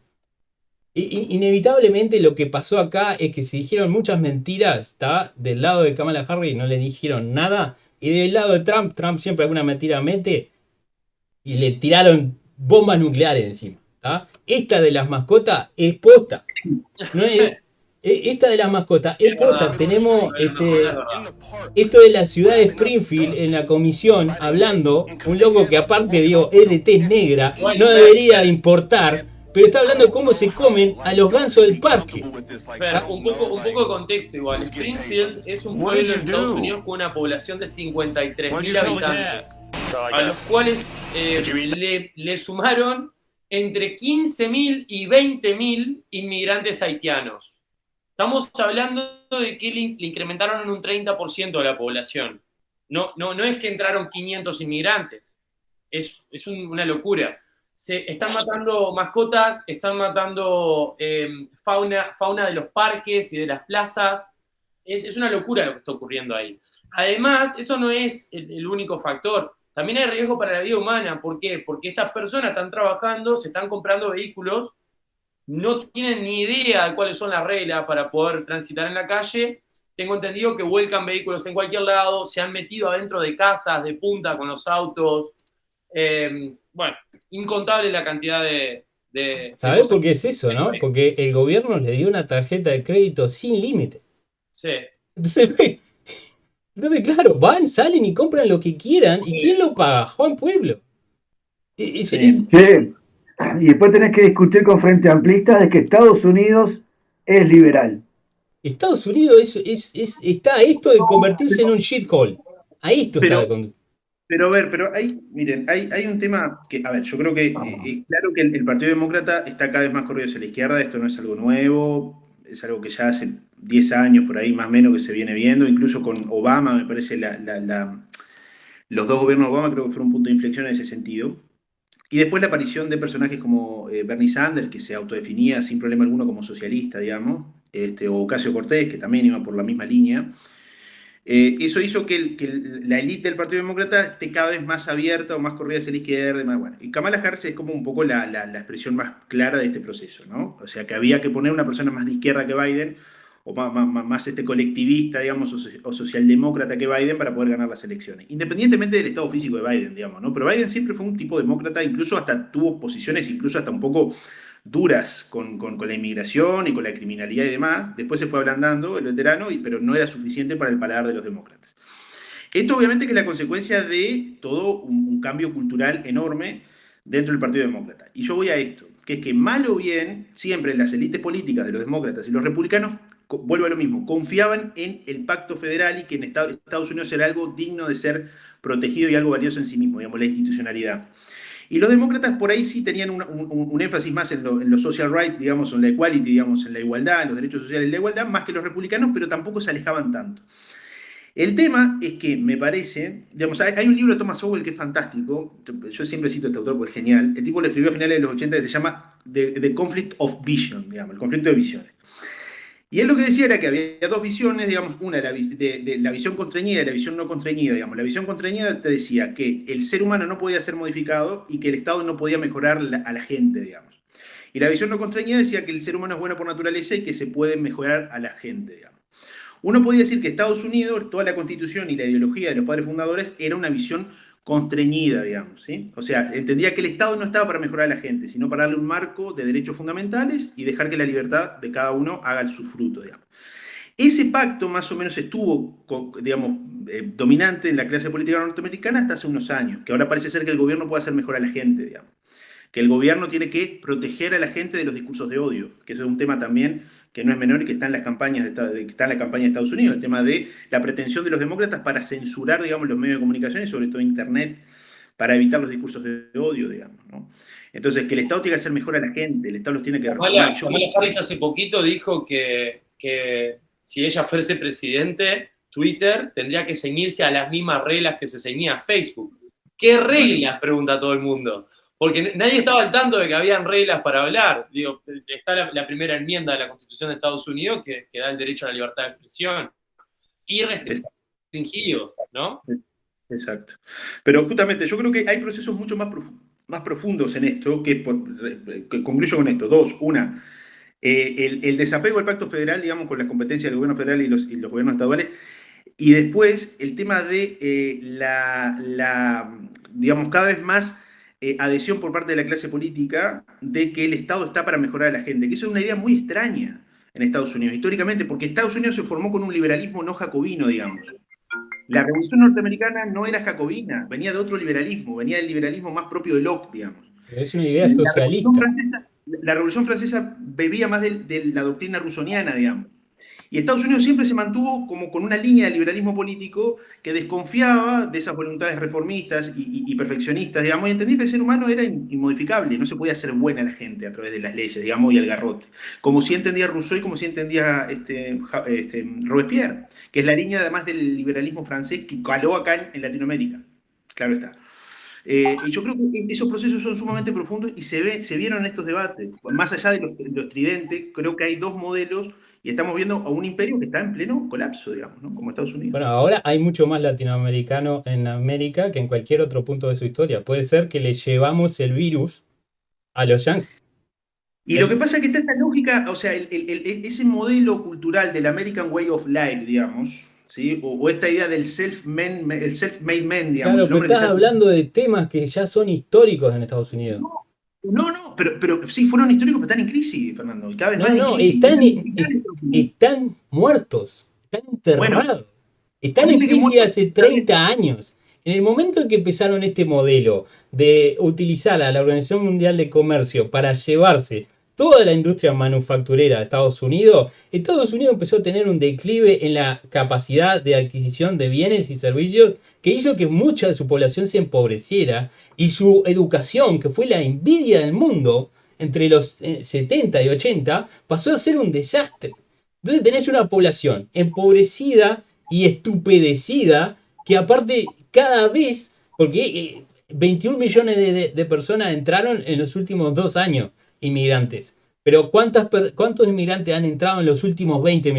Inevitablemente lo que pasó acá es que se dijeron muchas mentiras, ¿está? Del lado de Kamala Harris no le dijeron nada, y del lado de Trump, Trump siempre alguna mentira mete, y le tiraron bombas nucleares encima, ¿está? Esta de las mascotas es posta. No es, esta de las mascotas es Es posta. verdad. Tenemos Lo de las mascotas es verdad. esto de la ciudad de Springfield en la comisión hablando, un loco que aparte digo es de tez negra, Igual, no debería importar, pero está hablando de cómo se comen a los gansos del parque. Fer, un poco de contexto igual. Springfield es un pueblo en Estados Unidos con una población de 53.000 habitantes, a los cuales le sumaron entre 15.000 y 20.000 inmigrantes haitianos. Estamos hablando de que le incrementaron en un 30% de la población. No es que entraron 500 inmigrantes. Es una locura. Se están matando mascotas, están matando fauna de los parques y de las plazas. Es una locura lo que está ocurriendo ahí. Además, eso no es el único factor. También hay riesgo para la vida humana. ¿Por qué? Porque estas personas están trabajando, se están comprando vehículos, no tienen ni idea de cuáles son las reglas para poder transitar en la calle. Tengo entendido que vuelcan vehículos en cualquier lado, se han metido adentro de casas de punta con los autos. Bueno, incontable la cantidad de ¿Sabés cosas por qué es eso, no? Porque el gobierno le dio una tarjeta de crédito sin límite. Sí. Entonces, claro, van, salen y compran lo que quieran. ¿Y quién lo paga? Juan Pueblo. Sí. Y después tenés que discutir con Frente Amplistas de que Estados Unidos es liberal. Estados Unidos está a esto de convertirse en un shithole. A esto está. Pero a ver, miren, hay un tema que, a ver, yo creo que es claro que el Partido Demócrata está cada vez más corrido hacia la izquierda, esto no es algo nuevo, es algo que ya hace 10 años por ahí más o menos que se viene viendo, incluso con Obama, me parece, los dos gobiernos de Obama creo que fueron un punto de inflexión en ese sentido. Y después la aparición de personajes como Bernie Sanders, que se autodefinía sin problema alguno como socialista, digamos, o Ocasio Cortés, que también iba por la misma línea. Eso hizo que la élite del Partido Demócrata esté cada vez más abierta o más corrida hacia la izquierda. Más, bueno. Y Kamala Harris es como un poco la expresión más clara de este proceso, ¿no? O sea, que había que poner una persona más de izquierda que Biden, o más colectivista, digamos, o socialdemócrata que Biden para poder ganar las elecciones. Independientemente del estado físico de Biden, digamos, ¿no? Pero Biden siempre fue un tipo demócrata, incluso hasta tuvo posiciones, incluso hasta un poco duras con la inmigración y con la criminalidad y demás. Después se fue ablandando el veterano, pero no era suficiente para el paladar de los demócratas. Esto obviamente que es la consecuencia de todo un cambio cultural enorme dentro del Partido Demócrata. Y yo voy a esto, que es que mal o bien, siempre las élites políticas de los demócratas y los republicanos, vuelvo a lo mismo, confiaban en el pacto federal y que en Estados Unidos era algo digno de ser protegido y algo valioso en sí mismo, digamos, la institucionalidad. Y los demócratas por ahí sí tenían un énfasis más en los social rights, digamos, en la equality, digamos, en la igualdad, en los derechos sociales y la igualdad, más que los republicanos, pero tampoco se alejaban tanto. El tema es que me parece, digamos, hay un libro de Thomas Sowell que es fantástico, yo siempre cito a este autor porque es genial, el tipo lo escribió a finales de los 80 que se llama The Conflict of Vision, digamos, el conflicto de visiones. Y él lo que decía era que había dos visiones, digamos, una de la visión constreñida y la visión no constreñida, digamos. La visión constreñida te decía que el ser humano no podía ser modificado y que el Estado no podía mejorar a la gente, digamos. Y la visión no constreñida decía que el ser humano es bueno por naturaleza y que se puede mejorar a la gente, digamos. Uno podía decir que Estados Unidos, toda la constitución y la ideología de los padres fundadores era una visión constreñida, digamos, ¿sí? O sea, entendía que el Estado no estaba para mejorar a la gente, sino para darle un marco de derechos fundamentales y dejar que la libertad de cada uno haga su fruto, digamos. Ese pacto más o menos estuvo, digamos, dominante en la clase política norteamericana hasta hace unos años, que ahora parece ser que el gobierno puede hacer mejor a la gente, digamos. Que el gobierno tiene que proteger a la gente de los discursos de odio, que eso es un tema también que no es menor y que está en las campañas que está en la campaña de Estados Unidos, el tema de la pretensión de los demócratas para censurar, digamos, los medios de comunicación y sobre todo Internet, para evitar los discursos de odio, digamos, ¿no? Entonces, que el Estado tiene que hacer mejor a la gente, el Estado los tiene que reformar. Kamala Harris hace poquito dijo que si ella fuese presidente, Twitter tendría que ceñirse a las mismas reglas que se ceñía Facebook. ¿Qué reglas? Pregunta todo el mundo. Porque nadie estaba al tanto de que habían reglas para hablar. Digo, está la primera enmienda de la Constitución de Estados Unidos que da el derecho a la libertad de expresión. Y restringido, ¿no? Exacto. Pero justamente yo creo que hay procesos mucho más profundos en esto, que concluyo con esto. Dos, una, el desapego del pacto federal, digamos, con las competencias del gobierno federal y los gobiernos estaduales, y después el tema de digamos, cada vez más adhesión por parte de la clase política de que el Estado está para mejorar a la gente, que eso es una idea muy extraña en Estados Unidos, históricamente, porque Estados Unidos se formó con un liberalismo no jacobino, digamos. La Revolución Norteamericana no era jacobina, venía de otro liberalismo, venía del liberalismo más propio de Locke, digamos. Es una idea socialista. La Revolución Francesa bebía más de la doctrina rusoniana, digamos. Y Estados Unidos siempre se mantuvo como con una línea de liberalismo político que desconfiaba de esas voluntades reformistas y perfeccionistas, digamos, y entendía que el ser humano era inmodificable, no se podía hacer buena la gente a través de las leyes, digamos, y el garrote. Como si entendía Rousseau y como si entendía Robespierre, que es la línea además del liberalismo francés que caló acá en Latinoamérica. Claro está. Y yo creo que esos procesos son sumamente profundos y se vieron en estos debates. Más allá de lo estridente, creo que hay dos modelos y estamos viendo a un imperio que está en pleno colapso, digamos, ¿no? Como Estados Unidos. Bueno, ahora hay mucho más latinoamericano en América que en cualquier otro punto de su historia. Puede ser que le llevamos el virus a los yanquis. Y lo que pasa es que está esta lógica, o sea, ese modelo cultural del American Way of Life, digamos, ¿sí? O esta idea del self-made man, digamos. Claro, pero estás hablando de temas que ya son históricos en Estados Unidos. No, pero sí, fueron históricos, pero están en crisis, Fernando. Cada vez más No, en crisis. están muertos, están enterrados. Bueno, están en crisis hace 30 años. En el momento en que empezaron este modelo de utilizar a la Organización Mundial de Comercio para llevarse toda la industria manufacturera de Estados Unidos empezó a tener un declive en la capacidad de adquisición de bienes y servicios que hizo que mucha de su población se empobreciera y su educación, que fue la envidia del mundo entre los 70 y 80, pasó a ser un desastre. Entonces tenés una población empobrecida y estupedecida que aparte cada vez, porque 21 millones de personas entraron en los últimos 2 años, inmigrantes. Pero ¿cuántos inmigrantes han entrado en los últimos 20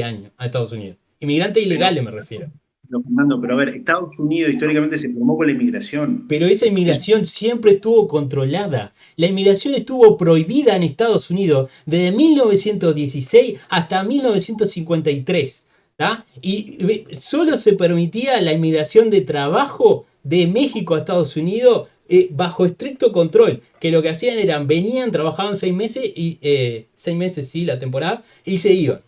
años a Estados Unidos? Inmigrantes ilegales me refiero. No, Fernando, pero a ver, Estados Unidos históricamente se formó con la inmigración. Pero esa inmigración siempre estuvo controlada. La inmigración estuvo prohibida en Estados Unidos desde 1916 hasta 1953. ¿tá? Y solo se permitía la inmigración de trabajo de México a Estados Unidos bajo estricto control. Que lo que hacían eran, venían, trabajaban 6 meses, y 6 meses sí, la temporada, y se iban.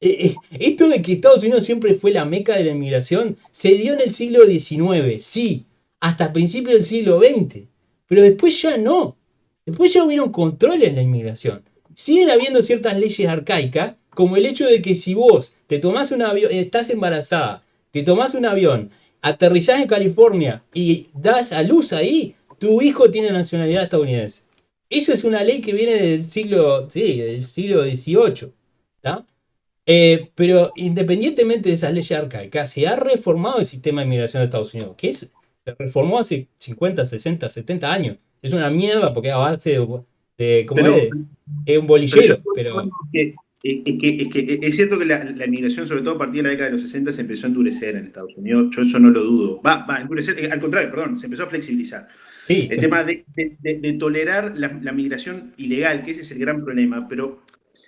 Esto de que Estados Unidos siempre fue la meca de la inmigración se dio en el siglo XIX, sí, hasta principios del siglo XX, pero después ya no. Después ya hubieron controles en la inmigración. Siguen habiendo ciertas leyes arcaicas, como el hecho de que si vos te tomás un avión, estás embarazada, te tomás un avión, aterrizás en California y das a luz ahí, tu hijo tiene nacionalidad estadounidense. Eso es una ley que viene del siglo XVIII. ¿tá? Pero independientemente de esas leyes arcaicas, se ha reformado el sistema de inmigración de Estados Unidos, se reformó hace 50, 60, 70 años. Es una mierda porque a base de ¿cómo es? Es un bolillero. Pero Es cierto que la migración, sobre todo a partir de la década de los 60, se empezó a endurecer en Estados Unidos. Yo eso no lo dudo. Va a endurecer, al contrario, perdón, se empezó a flexibilizar. Sí, El tema de tolerar la migración ilegal, que ese es el gran problema, pero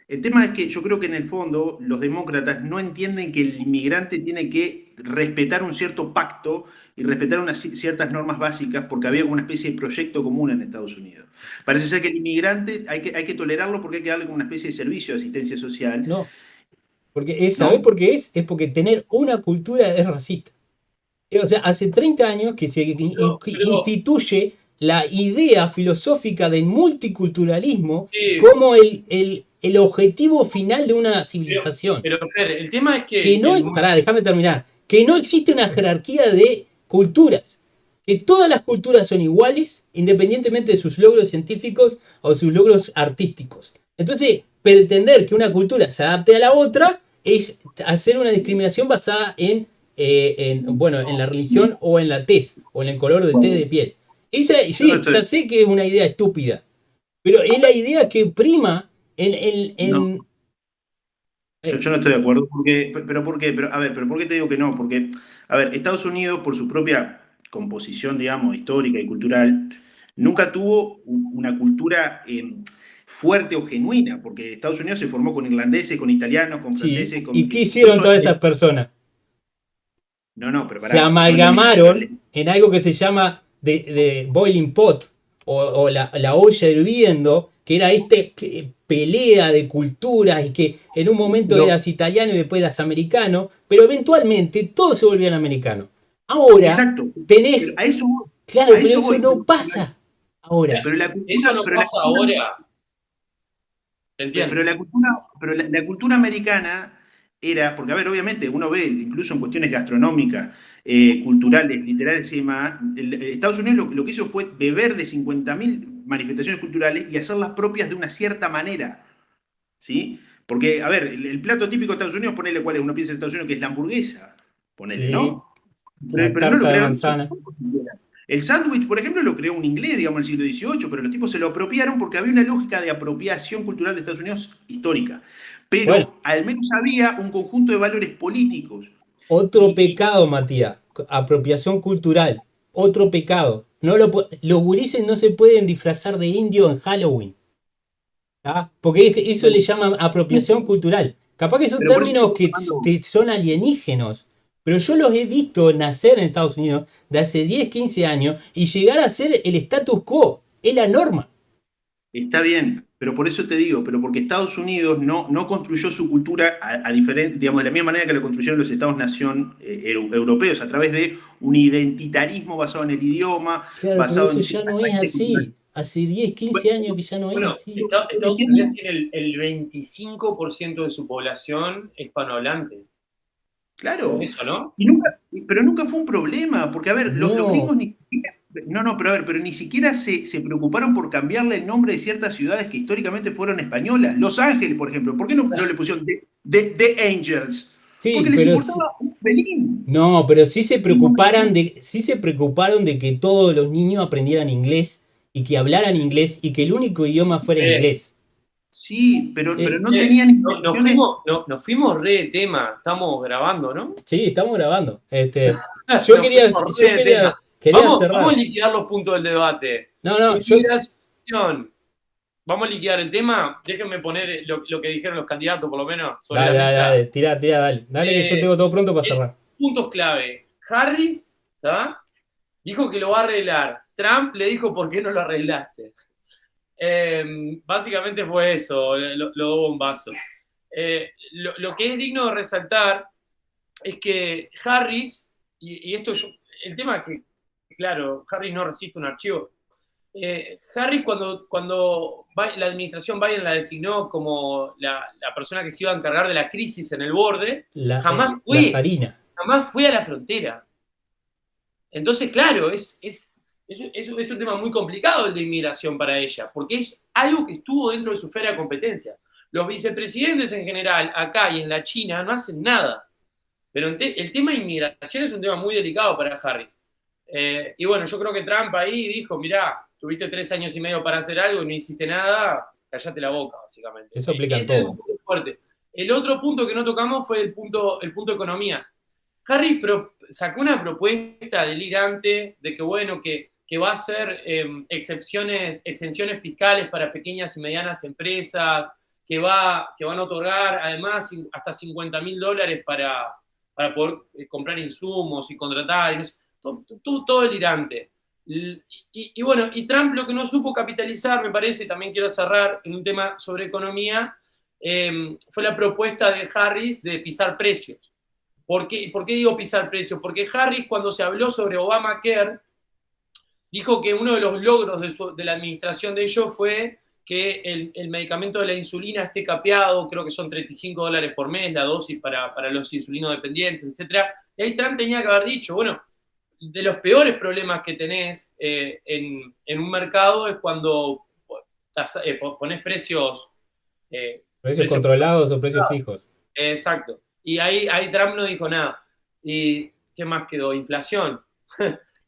el tema es que yo creo que en el fondo los demócratas no entienden que el inmigrante tiene que respetar un cierto pacto y respetar unas ciertas normas básicas porque había como una especie de proyecto común en Estados Unidos. Parece ser que el inmigrante hay que tolerarlo porque hay que darle como una especie de servicio de asistencia social, no. Porque ¿sabés ¿no? por qué es? Es porque tener una cultura es racista. O sea, hace 30 años que se Pero instituye la idea filosófica del multiculturalismo sí, como el objetivo final de una civilización. pero Fer, el tema es que Que no, pará, déjame terminar, que no existe una jerarquía de culturas, que todas las culturas son iguales, independientemente de sus logros científicos o sus logros artísticos. Entonces, pretender que una cultura se adapte a la otra es hacer una discriminación basada bueno, en la religión o en la tez, o en el color de tez de piel. Esa, Yo no sí, estoy, ya sé que es una idea estúpida, pero es la idea que prima no, eh, yo no estoy de acuerdo, pero ¿por qué? Pero, a ver, pero ¿por qué te digo que no? Porque, a ver, Estados Unidos, por su propia composición, digamos, histórica y cultural, nunca tuvo una cultura fuerte o genuina, porque Estados Unidos se formó con irlandeses, con italianos, con sí. franceses, ¿Y qué hicieron incluso, todas esas personas? no, no, pero Se pará, yo en la migración, amalgamaron en algo que se llama de boiling pot o la olla hirviendo, que era pelea de culturas y que en un momento pero, eras italiano y después eras americano, pero eventualmente todos se volvían americanos. Ahora exacto, pero tenés, claro, a pero eso eso voy, no pasa ahora. pero la eso cultura, no pero la pasa cultura ahora, ¿te entiendes? la cultura americana era, porque a ver, obviamente uno ve, incluso en cuestiones gastronómicas, culturales, literarias y demás, Estados Unidos lo que hizo fue beber de 50.000 manifestaciones culturales y hacerlas propias de una cierta manera, ¿sí? Porque, a ver, el plato típico de Estados Unidos, ponele cuál es, uno piensa en Estados Unidos que es la hamburguesa, ponele, Sí, ¿no? la Pero no lo tarta de crearon ellos. manzana. El sándwich, por ejemplo, lo creó un inglés, digamos, en el siglo XVIII, pero los tipos se lo apropiaron porque había una lógica de apropiación cultural de Estados Unidos histórica. Bueno, Pero al menos había un conjunto de valores políticos. otro Y pecado, Matías, apropiación cultural, otro pecado. No los gurises no se pueden disfrazar de indio en Halloween. ¿Tá? Porque eso le llaman apropiación cultural. Capaz que son pero por eso términos digo, que Armando, son alienígenos, pero yo los he visto nacer en Estados Unidos de hace 10, 15 años y llegar a ser el status quo, es la norma. está bien, pero por eso te digo, pero porque Estados Unidos no construyó su cultura digamos, de la misma manera que lo construyeron los Estados-nación europeos, a través de un identitarismo basado en el idioma, Claro, pero basado eso en ya ciertas no es raíces culturales. así. Hace 10, 15 Bueno, años que ya no es Bueno, así. Estados Unidos tiene el 25% de su población hispanohablante. Por claro, eso, ¿no? pero nunca fue un problema, porque a ver, los No, gringos ni siquiera, no, pero a ver, pero ni siquiera se preocuparon por cambiarle el nombre de ciertas ciudades que históricamente fueron españolas. Los Ángeles, por ejemplo, ¿por qué no le pusieron The Angels? Porque sí, les pero importaba un pelín. no, pero sí se preocuparon de que todos los niños aprendieran inglés y que hablaran inglés y que el único idioma fuera Eh, inglés. Sí, pero no eh, tenían nos intenciones. fuimos, nos fuimos re de tema, estamos grabando, ¿no? Sí, estamos grabando. Nos fuimos re de tema. Quería Vamos a cerrar. liquidar los puntos del debate. No, no, Inmigración. Vamos a liquidar el tema. Déjenme poner lo que dijeron los candidatos, por lo menos, sobre la dale, dale, mesa. dale, tira, dale. Dale que yo Eh, tengo todo pronto para cerrar. Puntos clave. Harris, ¿tá? Dijo que lo va a arreglar. Trump le dijo, ¿por qué no lo arreglaste? Básicamente fue eso, los dos bombazos. Lo que es digno de resaltar es que Harris, y esto el tema es que, claro, Harris no resiste un archivo. Harris, cuando la administración Biden la designó como la persona que se iba a encargar de la crisis en el borde, jamás La fue, zarina. jamás fue a la frontera. Entonces, claro, es un tema muy complicado el de inmigración para ella, porque es algo que estuvo dentro de su esfera de competencia. Los vicepresidentes en general, acá y en la China, no hacen nada. Pero el tema de inmigración es un tema muy delicado para Harris. Y bueno, yo creo que Trump ahí dijo, mirá, tuviste 3 años y medio para hacer algo y no hiciste nada, callate la boca, básicamente. Eso aplica en Ese todo. fuerte. El otro punto que no tocamos fue el punto economía. Harris sacó una propuesta delirante de que, bueno, que va a hacer exenciones fiscales para pequeñas y medianas empresas, que van a otorgar además hasta $50.000 para poder comprar insumos y contratar, todo delirante. Y bueno, y Trump lo que no supo capitalizar, me parece, también quiero cerrar en un tema sobre economía, fue la propuesta de Harris de pisar precios. ¿Por qué digo pisar precios? Porque Harris, cuando se habló sobre Obamacare, dijo que uno de los logros de la administración de ellos fue que el medicamento de la insulina esté capeado, creo que son $35 por mes la dosis para los insulinodependientes, etc. Y ahí Trump tenía que haber dicho, bueno, de los peores problemas que tenés en un mercado es cuando pones precios... precios controlados o precios fijos. Exacto. Y ahí Trump no dijo nada. ¿Y qué más quedó? Inflación,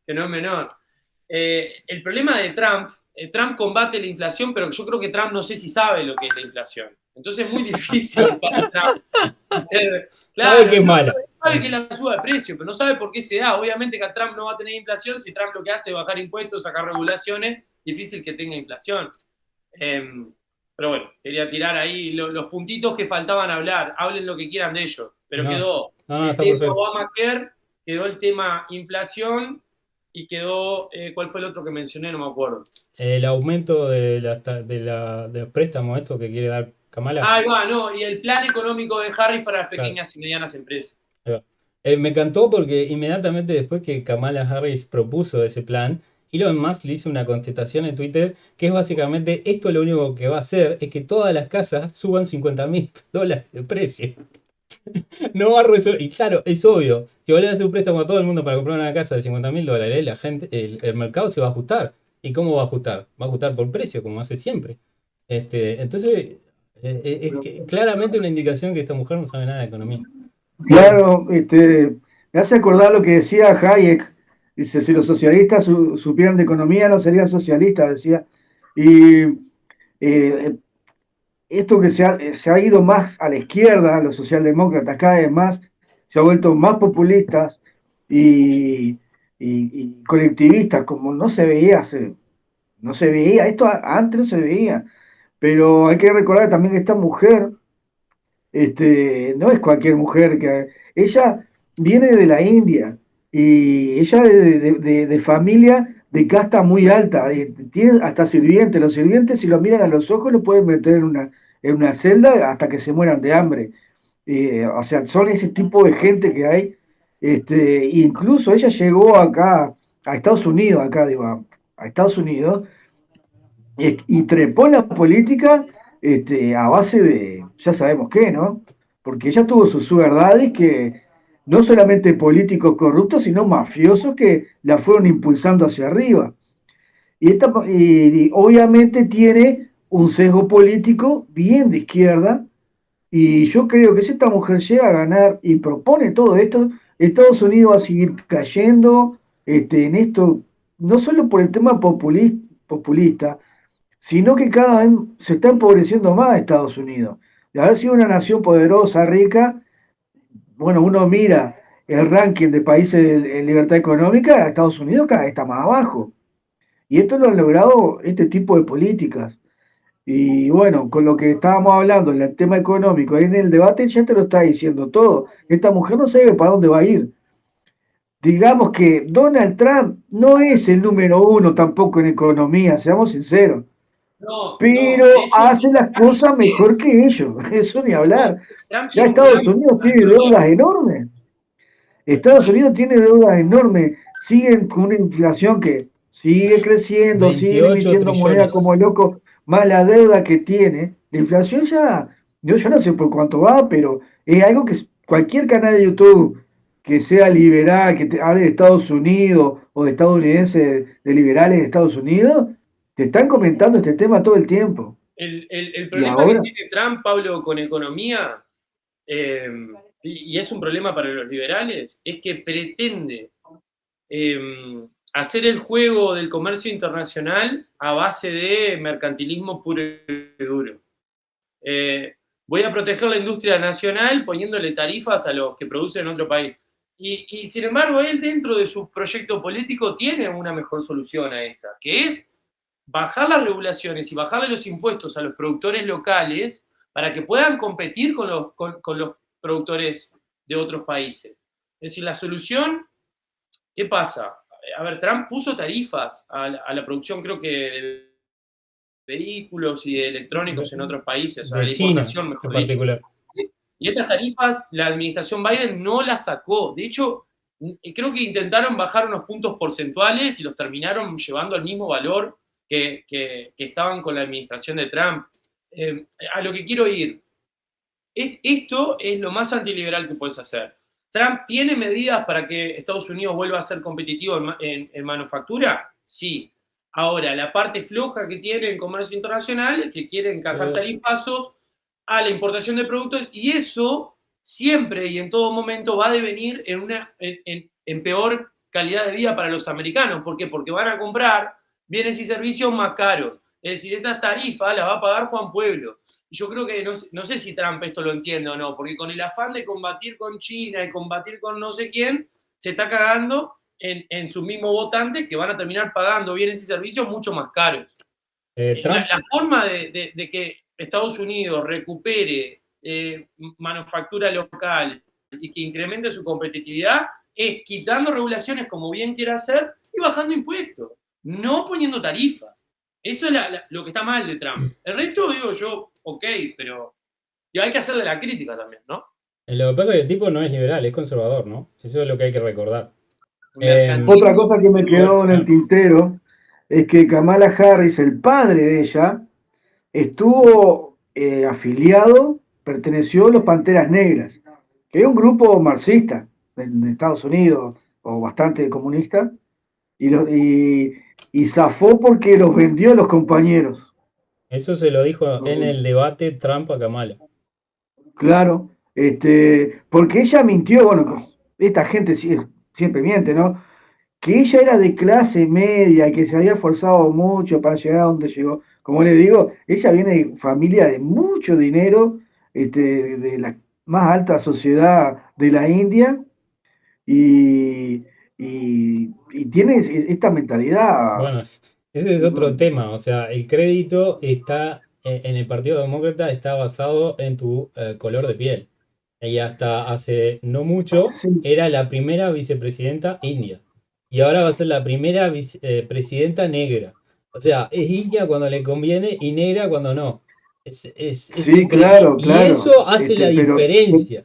que no es menor. El problema de Trump combate la inflación, pero yo creo que Trump no sé si sabe lo que es la inflación. Entonces es muy difícil para Trump. Claro, sabe que es mala. Sabe que es la suba de precio, pero no sabe por qué se da. Obviamente que Trump no va a tener inflación si Trump lo que hace es bajar impuestos, sacar regulaciones, difícil que tenga inflación. Pero bueno, quería tirar ahí los puntitos que faltaban hablar. Hablen lo que quieran de ellos. Pero quedó el tema Obamacare, quedó el tema inflación y quedó, ¿cuál fue el otro que mencioné? No me acuerdo. El aumento de los préstamos, esto que quiere dar Kamala. Ahí va, no, y el plan económico de Harris para las pequeñas y medianas empresas. Me encantó porque inmediatamente después que Kamala Harris propuso ese plan, Elon Musk le hizo una contestación en Twitter que es básicamente, esto lo único que va a hacer es que todas las casas suban $50.000 de precio. No va a resolver. Y claro, es obvio, si vos le das un préstamo a todo el mundo para comprar una casa de $50.000, la gente, el mercado se va a ajustar. ¿Y cómo va a ajustar? Va a ajustar por precio, como hace siempre. Entonces, es claramente una indicación que esta mujer no sabe nada de economía. Claro, me hace acordar lo que decía Hayek. Dice, si los socialistas supieran de economía, no serían socialistas, decía. Y esto que se ha ido más a la izquierda, los socialdemócratas cada vez más, se ha vuelto más populistas y colectivistas, como no se veía esto antes no se veía. Pero hay que recordar también que esta mujer, no es cualquier mujer, ella viene de la India y ella de familia de casta muy alta, tiene hasta sirvientes. Los sirvientes, si lo miran a los ojos, lo pueden meter en una celda hasta que se mueran de hambre. O sea, son ese tipo de gente que hay. Incluso ella llegó acá, a Estados Unidos, a Estados Unidos, y trepó en la política a base de, ya sabemos qué, ¿no? Porque ella tuvo sus sugar daddies que no solamente políticos corruptos, sino mafiosos que la fueron impulsando hacia arriba. Y obviamente tiene un sesgo político bien de izquierda, y yo creo que si esta mujer llega a ganar y propone todo esto, Estados Unidos va a seguir cayendo en esto, no solo por el tema populista, sino que cada vez se está empobreciendo más Estados Unidos. De haber sido una nación poderosa, rica, bueno, uno mira el ranking de países en libertad económica, Estados Unidos cada vez está más abajo. Y esto lo han logrado este tipo de políticas. Y bueno, con lo que estábamos hablando en el tema económico, ahí en el debate ya te lo está diciendo todo. Esta mujer no sabe para dónde va a ir. Digamos que Donald Trump no es el número uno tampoco en economía, seamos sinceros. No, pero de hecho, hace las cosas mejor que ellos, eso ni hablar. Trump Ya tiene un Estados plan Unidos tiene deudas enormes. Estados Unidos tiene deudas enormes. Siguen con una inflación que sigue creciendo, siguen 28 emitiendo moneda trillones. como loco, más la deuda que tiene. La inflación ya, yo no sé por cuánto va, pero es algo que cualquier canal de YouTube que sea liberal, que te hable de Estados Unidos o de estadounidenses, de liberales de Estados Unidos, te están comentando este tema todo el tiempo. El problema que tiene Trump, Pablo, con economía, y es un problema para los liberales, es que pretende hacer el juego del comercio internacional a base de mercantilismo puro y duro. voy a proteger la industria nacional poniéndole tarifas a los que producen en otro país. Y sin embargo, él dentro de su proyecto político tiene una mejor solución a esa, que es bajar las regulaciones y bajarle los impuestos a los productores locales para que puedan competir con los productores de otros países. Es decir, la solución, ¿qué pasa? A ver, Trump puso tarifas a la producción, creo que de vehículos y de electrónicos en otros países, o sea, De la China importación, en mejor dicho. particular. Y estas tarifas, la administración Biden no las sacó. De hecho, creo que intentaron bajar unos puntos porcentuales y los terminaron llevando al mismo valor que estaban con la administración de Trump. A lo que quiero ir, esto es lo más antiliberal que puedes hacer. ¿Trump tiene medidas para que Estados Unidos vuelva a ser competitivo en manufactura? Sí. Ahora, la parte floja que tiene en comercio internacional es que quiere encajar tarifazos a la importación de productos, y eso siempre y en todo momento va a devenir en peor calidad de vida para los americanos. ¿Por qué? Porque van a comprar bienes y servicios más caros. Es decir, estas tarifas las va a pagar Juan Pueblo. Y yo creo que, no sé si Trump esto lo entiende o no, porque con el afán de combatir con China y combatir con no sé quién, se está cagando en sus mismos votantes, que van a terminar pagando bienes y servicios mucho más caros. Trump, La forma de que Estados Unidos recupere manufactura local y que incremente su competitividad es quitando regulaciones como bien quiera hacer y bajando impuestos, no poniendo tarifas. Eso es lo que está mal de Trump. El resto, digo yo, ok, pero hay que hacerle la crítica también, ¿no? lo que pasa es que el tipo no es liberal, es conservador, ¿no? Eso es lo que hay que recordar. Otra cosa que me quedó en el tintero es que Kamala Harris, el padre de ella, estuvo afiliado, perteneció a los Panteras Negras, que es un grupo marxista en Estados Unidos, o bastante comunista, y zafó porque los vendió a los compañeros. Eso se lo dijo en el debate Trump a Kamala. Claro, porque ella mintió, bueno, esta gente siempre miente, ¿no? Que ella era de clase media y que se había esforzado mucho para llegar a donde llegó. Como le digo, ella viene de familia de mucho dinero, de la más alta sociedad de la India, y, y tiene esta mentalidad. Bueno, ese es otro tema. O sea, el crédito está en el Partido Demócrata está basado en tu color de piel. Y hasta hace no mucho Sí, era la primera vicepresidenta india. Y ahora va a ser la primera presidenta negra. O sea, es india cuando le conviene y negra cuando no. Es sí, increíble. claro, Y claro. eso hace la Pero diferencia.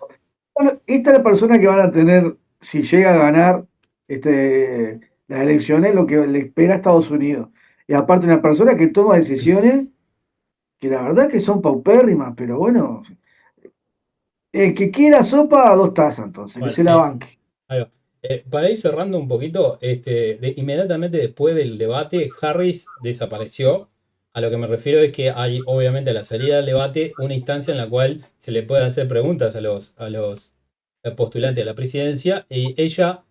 bueno, esta es la persona que van a tener, si llega a ganar las elecciones, lo que le espera a Estados Unidos. Y aparte, una persona que toma decisiones que la verdad que son paupérrimas, pero bueno, el que quiera sopa, a dos tazas, entonces, que Bueno, se la banque. ahí va. Para ir cerrando un poquito, inmediatamente después del debate, Harris desapareció. A lo que me refiero es que hay, obviamente, a la salida del debate, una instancia en la cual se le pueden hacer preguntas a los postulantes a la presidencia, y ella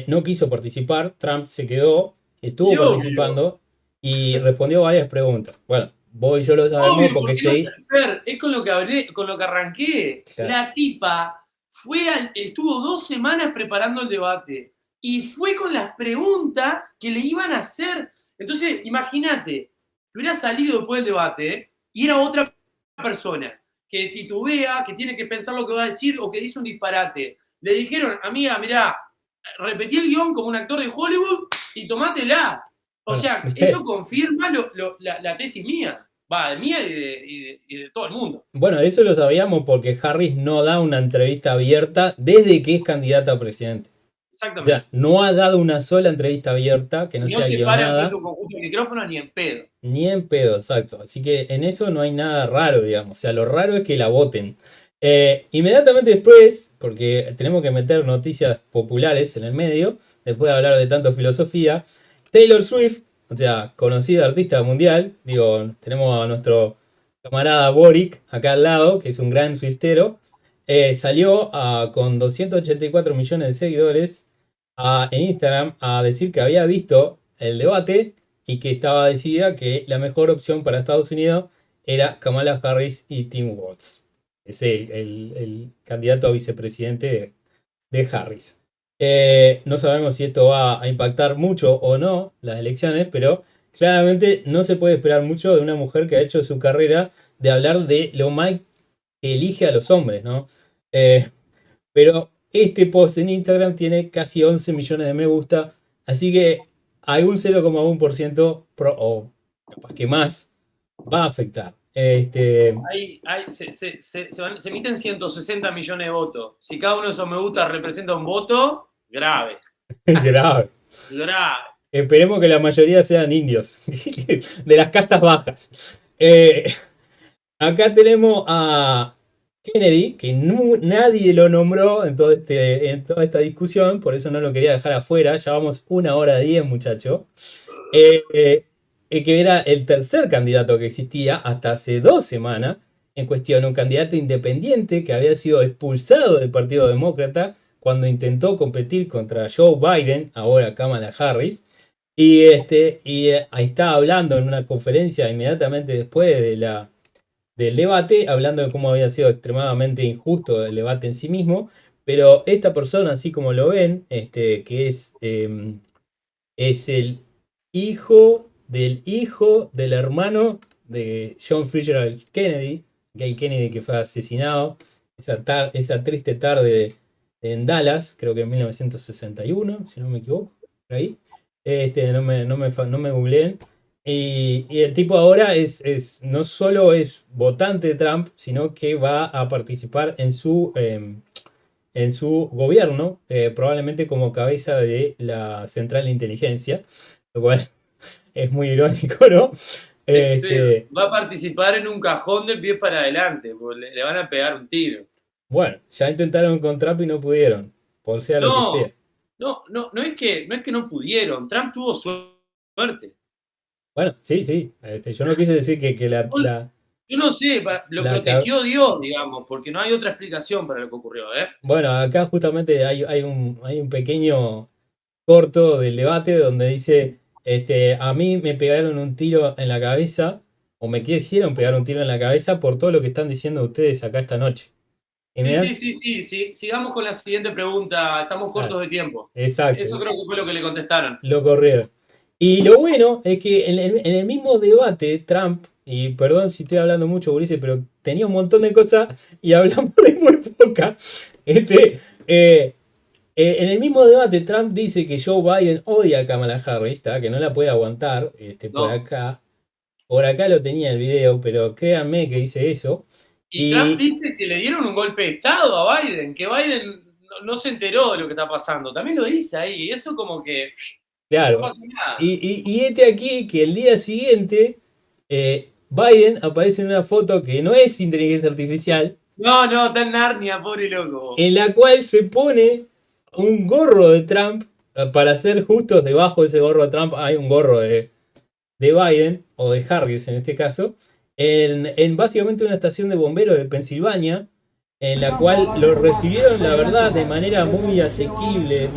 no quiso participar. Trump se quedó, estuvo Y obvio, participando y respondió varias preguntas. Bueno, vos y yo lo sabemos obvio, porque porque Fer, es con lo que hablé, con lo que arranqué. Claro. La tipa estuvo 2 semanas preparando el debate y fue con las preguntas que le iban a hacer. Entonces, imagínate, que hubiera salido después del debate y era otra persona que titubea, que tiene que pensar lo que va a decir o que dice un disparate. Le dijeron, amiga, mirá, repetí el guión como un actor de Hollywood y tomátela. O Bueno, sea, ¿viste? eso confirma la tesis mía. Va, de mía y de todo el mundo. Bueno, eso lo sabíamos porque Harris no da una entrevista abierta desde que es candidata a presidente. O Exactamente. sea, no ha dado una sola entrevista abierta que no Y no sea se para guionada. frente a un conjunto de micrófonos ni en pedo. Ni en pedo, exacto. Así que en eso no hay nada raro, digamos. O sea, lo raro es que la voten. Inmediatamente después, porque tenemos que meter noticias populares en el medio, después de hablar de tanto filosofía, Taylor Swift, o sea, conocida artista mundial, digo, tenemos a nuestro camarada Boric acá al lado, que es un gran swiftero, salió con 284 millones de seguidores en Instagram a decir que había visto el debate y que estaba decidida que la mejor opción para Estados Unidos era Kamala Harris y Tim Walz. es el candidato a vicepresidente de Harris. No sabemos si esto va a impactar mucho o no las elecciones, pero claramente no se puede esperar mucho de una mujer que ha hecho su carrera de hablar de lo mal que elige a los hombres, ¿no? Pero este post en Instagram tiene casi 11 millones de me gusta, así que hay un 0,1% o capaz que más va a afectar. Se emiten 160 millones de votos. Si cada uno de esos me gusta representa un voto, grave. Grave. Grave. Esperemos que la mayoría sean indios, de las castas bajas. Acá tenemos a Kennedy, que nadie lo nombró en toda esta discusión, por eso no lo quería dejar afuera. Ya vamos 1 hora 10, muchacho. Que era el tercer candidato que existía hasta hace 2 semanas. En cuestión, un candidato independiente que había sido expulsado del Partido Demócrata cuando intentó competir contra Joe Biden, ahora Kamala Harris. Y ahí estaba hablando en una conferencia inmediatamente después del debate, hablando de cómo había sido extremadamente injusto el debate en sí mismo. Pero esta persona, así como lo ven, que es el hijo del hermano de John Fitzgerald Kennedy, Gay Kennedy, que fue asesinado esa triste tarde en Dallas, creo que en 1961, si no me equivoco, por ahí. No me googleen. Y el tipo ahora no solo es votante de Trump, sino que va a participar en su gobierno, probablemente como cabeza de la central de inteligencia, lo cual es muy irónico, ¿no? Va a participar en un cajón de pies para adelante, porque le van a pegar un tiro. Bueno, ya intentaron con Trump y no pudieron, por sea lo que sea. No es que no pudieron. Trump tuvo suerte. Bueno, sí. Yo no quise decir que yo no sé, lo protegió Dios, digamos, porque no hay otra explicación para lo que ocurrió, ¿eh? Bueno, acá justamente hay un pequeño corto del debate donde dice, a mí me pegaron un tiro en la cabeza, o me quisieron pegar un tiro en la cabeza por todo lo que están diciendo ustedes acá esta noche. Sí. Sigamos con la siguiente pregunta. Estamos cortos de tiempo. Exacto. Eso creo que fue lo que le contestaron. Lo corrieron. Y lo bueno es que en el mismo debate, Trump, y perdón si estoy hablando mucho, Ulises, pero tenía un montón de cosas y hablamos de muy poca. En el mismo debate, Trump dice que Joe Biden odia a Kamala Harris, que no la puede aguantar. No. Por acá lo tenía el video, pero créanme que dice eso. Y Trump dice que le dieron un golpe de Estado a Biden, que Biden no se enteró de lo que está pasando. También lo dice ahí, y eso como que claro. No pasa nada. Y aquí que el día siguiente Biden aparece en una foto que no es inteligencia artificial. No, está en Narnia, pobre loco. En la cual se pone un gorro de Trump. Para ser justos, debajo de ese gorro de Trump hay un gorro de Biden, o de Harris en este caso, en básicamente una estación de bomberos de Pensilvania, en la cual lo recibieron, la verdad, de manera muy asequible,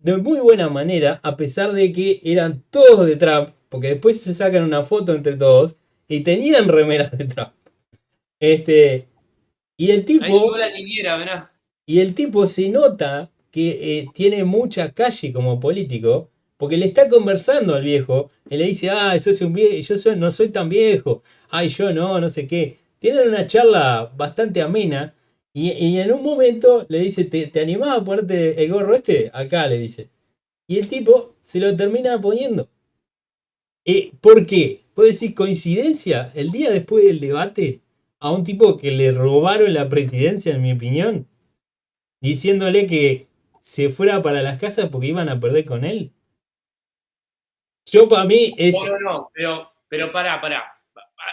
de muy buena manera, a pesar de que eran todos de Trump, porque después se sacan una foto entre todos y tenían remeras de Trump. Y el tipo. Ahí llegó la niñera, ¿verdad? Y el tipo se nota que tiene mucha calle como político, porque le está conversando al viejo, y le dice, sos un viejo, no soy tan viejo, yo no sé qué. Tienen una charla bastante amena, y en un momento le dice, ¿te animás a ponerte el gorro este? Acá le dice. Y el tipo se lo termina poniendo. ¿Por qué? ¿Puedo decir coincidencia? El día después del debate, a un tipo que le robaron la presidencia, en mi opinión, diciéndole que se fuera para las casas porque iban a perder con él. Yo para mí es... No, pero pará.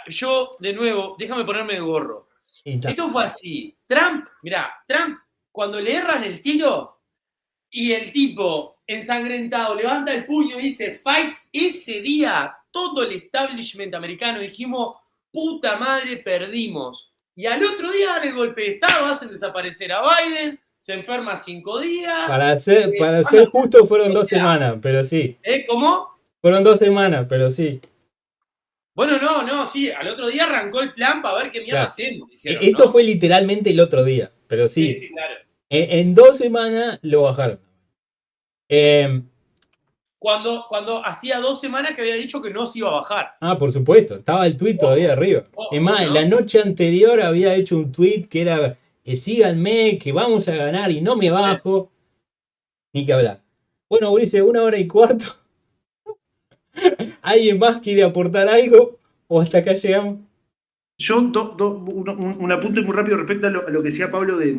Yo, de nuevo, déjame ponerme el gorro. Esto fue así. Trump, cuando le erran el tiro y el tipo ensangrentado levanta el puño y dice fight, ese día todo el establishment americano dijimos, puta madre, perdimos. Y al otro día dan el golpe de Estado, hacen desaparecer a Biden, se enferma 5 días. Para ser justo fueron 2 semanas, pero sí. ¿Cómo? Fueron 2 semanas, pero sí. Bueno, no, sí, al otro día arrancó el plan para ver qué mierda Claro. hacemos, dijeron, Esto ¿no? fue literalmente el otro día, pero Sí, sí, sí, claro. en 2 semanas lo bajaron. Eh, Cuando hacía 2 semanas que había dicho que no se iba a bajar. por supuesto, estaba el tuit todavía arriba. Es más, la ¿No? noche anterior había hecho un tuit que era, síganme, que vamos a ganar y no me bajo. Ni que hablar. Bueno, Ulises, 1 hora y cuarto. ¿Alguien más quiere aportar algo? ¿O hasta acá llegamos? Yo, un apunte muy rápido respecto a lo que decía Pablo de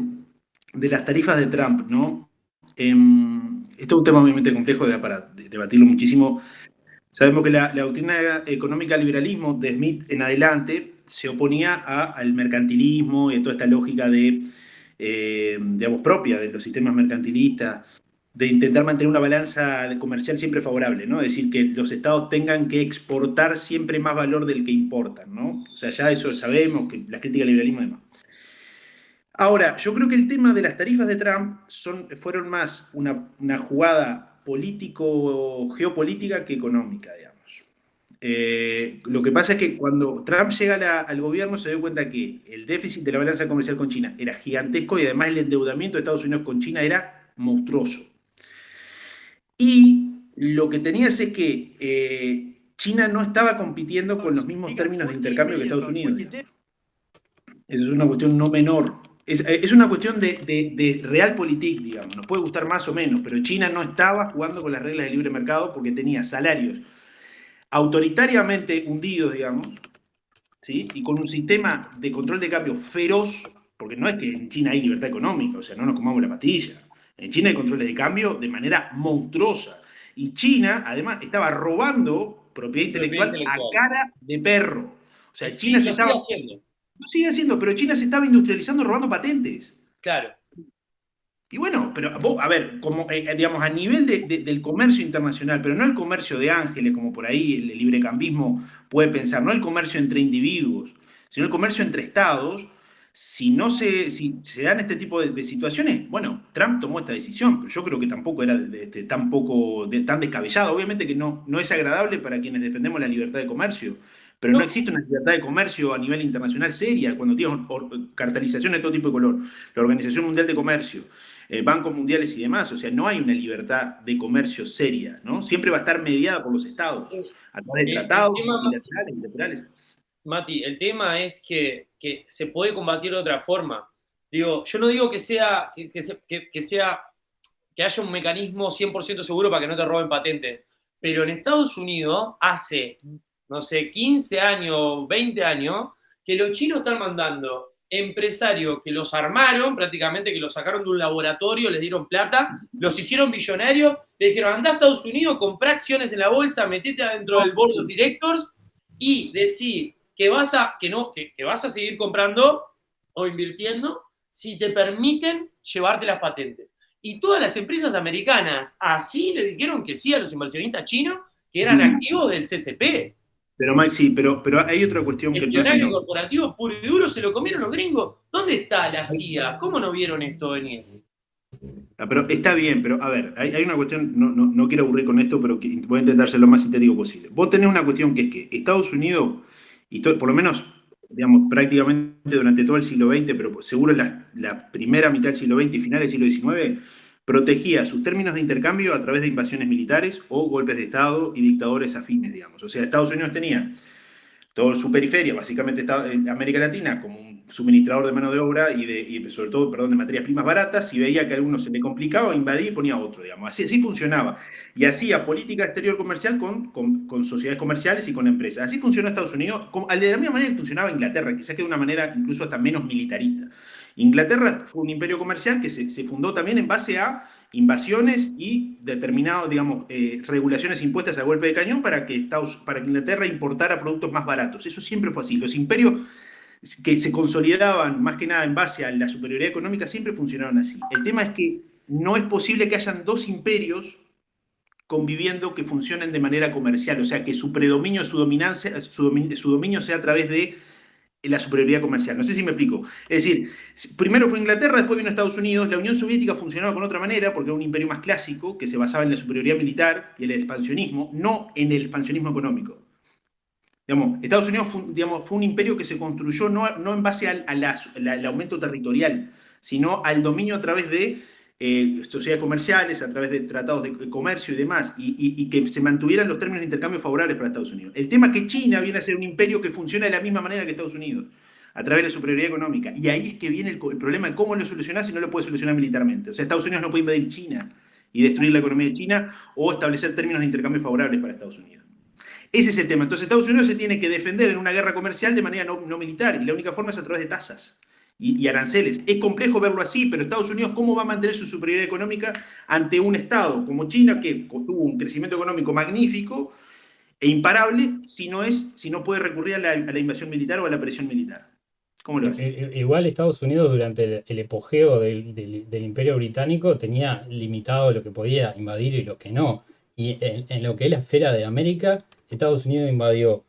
las tarifas de Trump, ¿no? Esto es un tema obviamente complejo para debatirlo muchísimo. Sabemos que la doctrina económica del liberalismo de Smith en adelante se oponía al mercantilismo y a toda esta lógica digamos, propia de los sistemas mercantilistas, de intentar mantener una balanza comercial siempre favorable, ¿no? Es decir, que los estados tengan que exportar siempre más valor del que importan, ¿no? O sea, ya eso sabemos, que las críticas al liberalismo y demás. Ahora, yo creo que el tema de las tarifas de Trump fueron más una jugada político-geopolítica que económica, digamos. Lo que pasa es que cuando Trump llega al gobierno se dio cuenta que el déficit de la balanza comercial con China era gigantesco y además el endeudamiento de Estados Unidos con China era monstruoso. Y lo que tenías es que China no estaba compitiendo con los mismos términos de intercambio que Estados Unidos, digamos. Eso es una cuestión no menor. Es una cuestión de realpolitik, digamos. Nos puede gustar más o menos, pero China no estaba jugando con las reglas del libre mercado porque tenía salarios autoritariamente hundidos, digamos, ¿sí? Y con un sistema de control de cambio feroz, porque no es que en China hay libertad económica, o sea, no nos comamos la pastilla. En China hay controles de cambio de manera monstruosa. Y China, además, estaba robando propiedad Propiedad intelectual a intelectual. cara de perro. O sea, China Sí, se lo sigue estaba... haciendo. Lo sigue haciendo, pero China se estaba industrializando robando patentes. Claro. Y bueno, pero vos, a ver, como, digamos, a nivel del comercio internacional, pero no el comercio de ángeles, como por ahí el librecambismo puede pensar, no el comercio entre individuos, sino el comercio entre estados, si se dan este tipo de situaciones, bueno, Trump tomó esta decisión, pero yo creo que tampoco era tan descabellado. Obviamente que no es agradable para quienes defendemos la libertad de comercio, pero no No, existe una libertad de comercio a nivel internacional seria, cuando tienes cartelización de todo tipo de color. La Organización Mundial de Comercio, bancos mundiales y demás. O sea, no hay una libertad de comercio seria, ¿no? Siempre va a estar mediada por los estados, a través de el tratados tema, bilaterales, bilaterales. Mati, el tema es que se puede combatir de otra forma. Digo, yo no digo que sea, que haya un mecanismo 100% seguro para que no te roben patentes, pero en Estados Unidos hace, no sé, 15 años, 20 años, que los chinos están mandando empresarios que los armaron, prácticamente que los sacaron de un laboratorio, les dieron plata, los hicieron billonarios, le dijeron, anda a Estados Unidos, comprá acciones en la bolsa, metete adentro del board of directors y decí que vas a seguir comprando o invirtiendo si te permiten llevarte las patentes. Y todas las empresas americanas así le dijeron que sí a los inversionistas chinos que eran activos del CCP. Pero, Max, sí, pero hay otra cuestión que no es Espionaje menor. corporativo puro y duro se lo comieron los gringos. ¿Dónde está la CIA? ¿Cómo no vieron esto venir? Pero está bien, pero a ver, hay una cuestión, no quiero aburrir con esto, pero voy a intentar ser lo más sintético posible. Vos tenés una cuestión que es que Estados Unidos, por lo menos, digamos, prácticamente durante todo el siglo XX, pero seguro la primera mitad del siglo XX y finales del siglo XIX, protegía sus términos de intercambio a través de invasiones militares o golpes de Estado y dictadores afines, digamos. O sea, Estados Unidos tenía toda su periferia, básicamente América Latina, como un suministrador de mano de obra y sobre todo, perdón, de materias primas baratas, y veía que a alguno se le complicaba, invadía y ponía otro, digamos. Así funcionaba. Y hacía política exterior comercial con sociedades comerciales y con empresas. Así funcionó Estados Unidos, de la misma manera que funcionaba Inglaterra, quizás que de una manera incluso hasta menos militarista. Inglaterra fue un imperio comercial que se fundó también en base a invasiones y determinadas, digamos, regulaciones impuestas a golpe de cañón para que Inglaterra importara productos más baratos. Eso siempre fue así. Los imperios que se consolidaban más que nada en base a la superioridad económica siempre funcionaron así. El tema es que no es posible que hayan dos imperios conviviendo que funcionen de manera comercial, o sea, que su predominio, su dominio sea a través de la superioridad comercial. No sé si me explico. Es decir, primero fue Inglaterra, después vino Estados Unidos. La Unión Soviética funcionaba con otra manera porque era un imperio más clásico que se basaba en la superioridad militar y el expansionismo, no en el expansionismo económico. Digamos, Estados Unidos fue un imperio que se construyó no en base al aumento territorial, sino al dominio a través de sociedades comerciales, a través de tratados de comercio y demás, y que se mantuvieran los términos de intercambio favorables para Estados Unidos. El tema es que China viene a ser un imperio que funciona de la misma manera que Estados Unidos, a través de la superioridad económica. Y ahí es que viene el problema de cómo lo solucionás si no lo puede solucionar militarmente. O sea, Estados Unidos no puede invadir China y destruir la economía de China o establecer términos de intercambio favorables para Estados Unidos. Ese es el tema. Entonces Estados Unidos se tiene que defender en una guerra comercial de manera no militar, y la única forma es a través de tasas y aranceles. Es complejo verlo así, pero Estados Unidos, ¿cómo va a mantener su superioridad económica ante un Estado como China, que tuvo un crecimiento económico magnífico e imparable, si no puede recurrir a la invasión militar o a la presión militar? ¿Cómo lo hace? Igual Estados Unidos durante el apogeo del Imperio Británico tenía limitado lo que podía invadir y lo que no. Y en lo que es la esfera de América, Estados Unidos invadió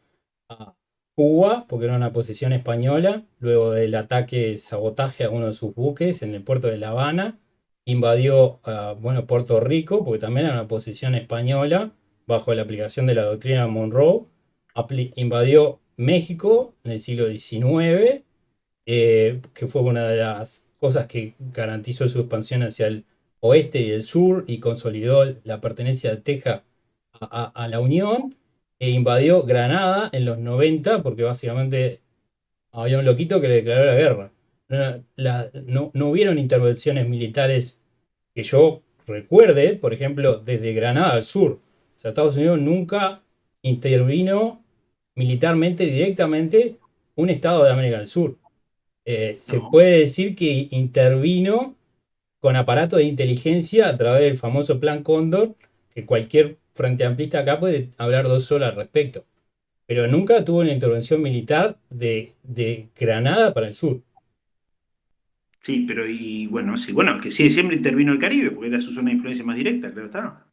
a Cuba, porque era una posición española, luego del ataque, sabotaje a uno de sus buques en el puerto de La Habana. Invadió Puerto Rico, porque también era una posición española, bajo la aplicación de la doctrina Monroe. Invadió México en el siglo XIX, que fue una de las cosas que garantizó su expansión hacia el oeste y el sur y consolidó la pertenencia de Texas a la Unión, e invadió Granada en los 90 porque básicamente había un loquito que le declaró la guerra. No hubieron intervenciones militares que yo recuerde, por ejemplo, desde Granada al sur. O sea, Estados Unidos nunca intervino militarmente directamente un estado de América del Sur. Se No. puede decir que intervino con aparatos de inteligencia a través del famoso Plan Cóndor, que cualquier frente amplista acá puede hablar 2 horas al respecto. Pero nunca tuvo una intervención militar de Granada para el sur. Sí, pero bueno, que sí, siempre intervino el Caribe, porque era su zona de influencia más directa, claro está.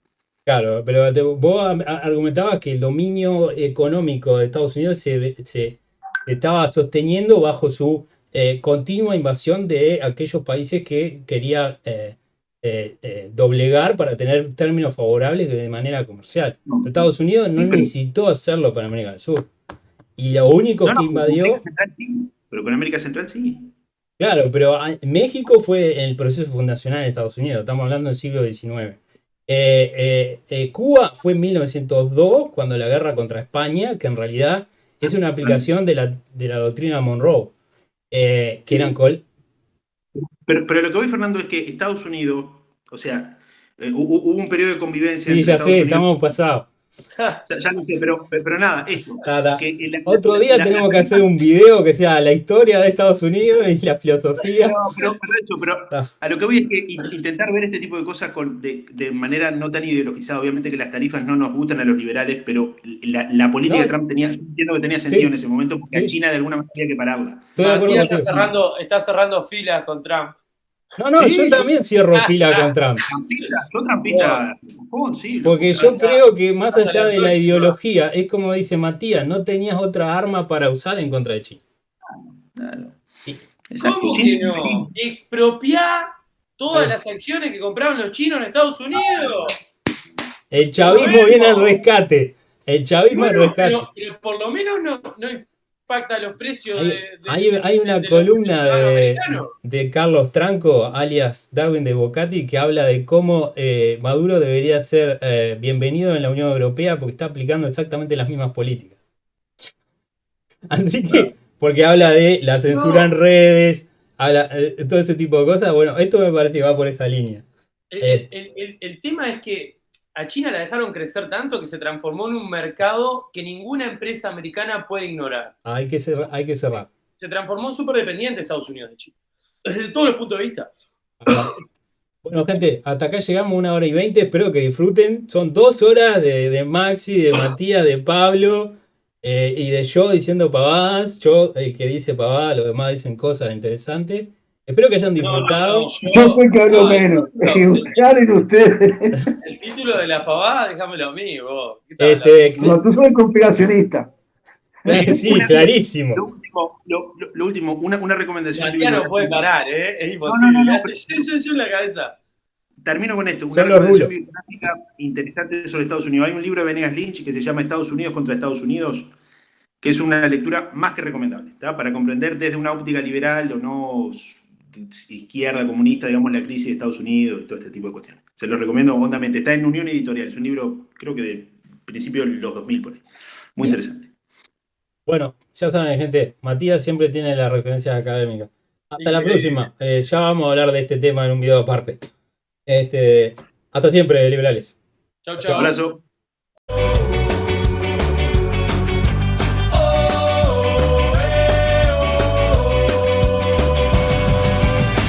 Claro, pero vos argumentabas que el dominio económico de Estados Unidos se estaba sosteniendo bajo su continua invasión de aquellos países que quería doblegar para tener términos favorables de manera comercial. No, Estados Unidos no sí, pero, necesitó hacerlo para América del Sur. Y lo único no, que pero con América invadió, Central sí. Pero con América Central sí. claro, pero México fue el proceso fundacional de Estados Unidos, estamos hablando del siglo XIX. Cuba fue en 1902, cuando la guerra contra España, que en realidad es una aplicación de la doctrina Monroe, que eran Pero lo que voy, Fernando, es que Estados Unidos, o sea, hubo un periodo de convivencia Sí, entre ya Estados sé, Unidos. estamos pasados. Ya lo sé, pero nada, esto. Nada. Que Otro día tenemos que hacer un video que sea la historia de Estados Unidos y la filosofía. No, pero Ah, a lo que voy es que intentar ver este tipo de cosas de manera no tan ideologizada. Obviamente que las tarifas no nos gustan a los liberales, pero la política no, de Trump entiendo que tenía sentido en sí, ese momento, porque a sí, China de alguna manera había que pararla. estoy de acuerdo Matías contigo. está cerrando filas con Trump. No, yo Sí, también cierro fila con Trump. yo trampista, sí, loco. Porque yo creo que más Hasta allá la de la próxima. ideología, es como dice Matías, no tenías otra arma para usar en contra de China. Claro. Y Exacto. ¿Cómo que no? Expropiar todas las acciones que compraron los chinos en Estados Unidos. el chavismo viene al rescate. El chavismo al rescate. Pero por lo menos no impacta los precios Hay una de columna los americanos. de Carlos Tranco, alias Darwin de Bocati, que habla de cómo Maduro debería ser bienvenido en la Unión Europea porque está aplicando exactamente las mismas políticas. Así que, porque habla de la censura en redes, habla todo ese tipo de cosas. Bueno, esto me parece que va por esa línea. El tema es que a China la dejaron crecer tanto que se transformó en un mercado que ninguna empresa americana puede ignorar. Hay que cerrar. Se transformó súper dependiente Estados Unidos de China. Desde todos los puntos de vista. Bueno, gente, hasta acá llegamos 1 hora y 20. Espero que disfruten. Son 2 horas de Maxi, de Matías, de Pablo y de yo diciendo pavadas. Yo, el que dice pavadas, los demás dicen cosas interesantes. Espero que hayan disfrutado. Yo soy que hablo menos. Hablen ustedes. El título de la pavada, déjamelo a mí, vos. No, tú sos conspiracionista. Sí, clarísimo. Lo último, una recomendación. Matías no puede parar, es imposible. No, hace yo en la cabeza. Termino con esto, una Son los recomendación rulos. bibliográfica interesante sobre Estados Unidos. Hay un libro de Venegas Lynch que se llama Estados Unidos contra Estados Unidos, que es una lectura más que recomendable, ¿tá? Para comprender desde una óptica liberal o no izquierda, comunista, digamos, la crisis de Estados Unidos y todo este tipo de cuestiones. Se los recomiendo hondamente. Está en Unión Editorial, es un libro, creo que de principio de los 2000 por ahí. Muy Bien. interesante. Bueno, ya saben, gente, Matías siempre tiene las referencias académicas. Hasta la Increíble. próxima. Ya vamos a hablar de este tema en un video aparte. Hasta siempre, liberales. Chau, Un chau. abrazo.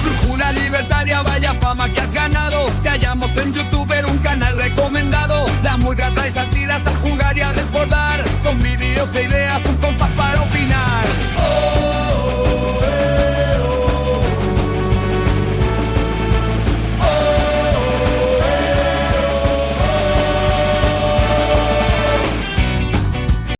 Brújula libertaria, vaya fama que has ganado. Te hallamos en YouTuber, un canal recomendado. La murga trae satiras a jugar y a desbordar. Con vídeos e ideas, un compás para opinar.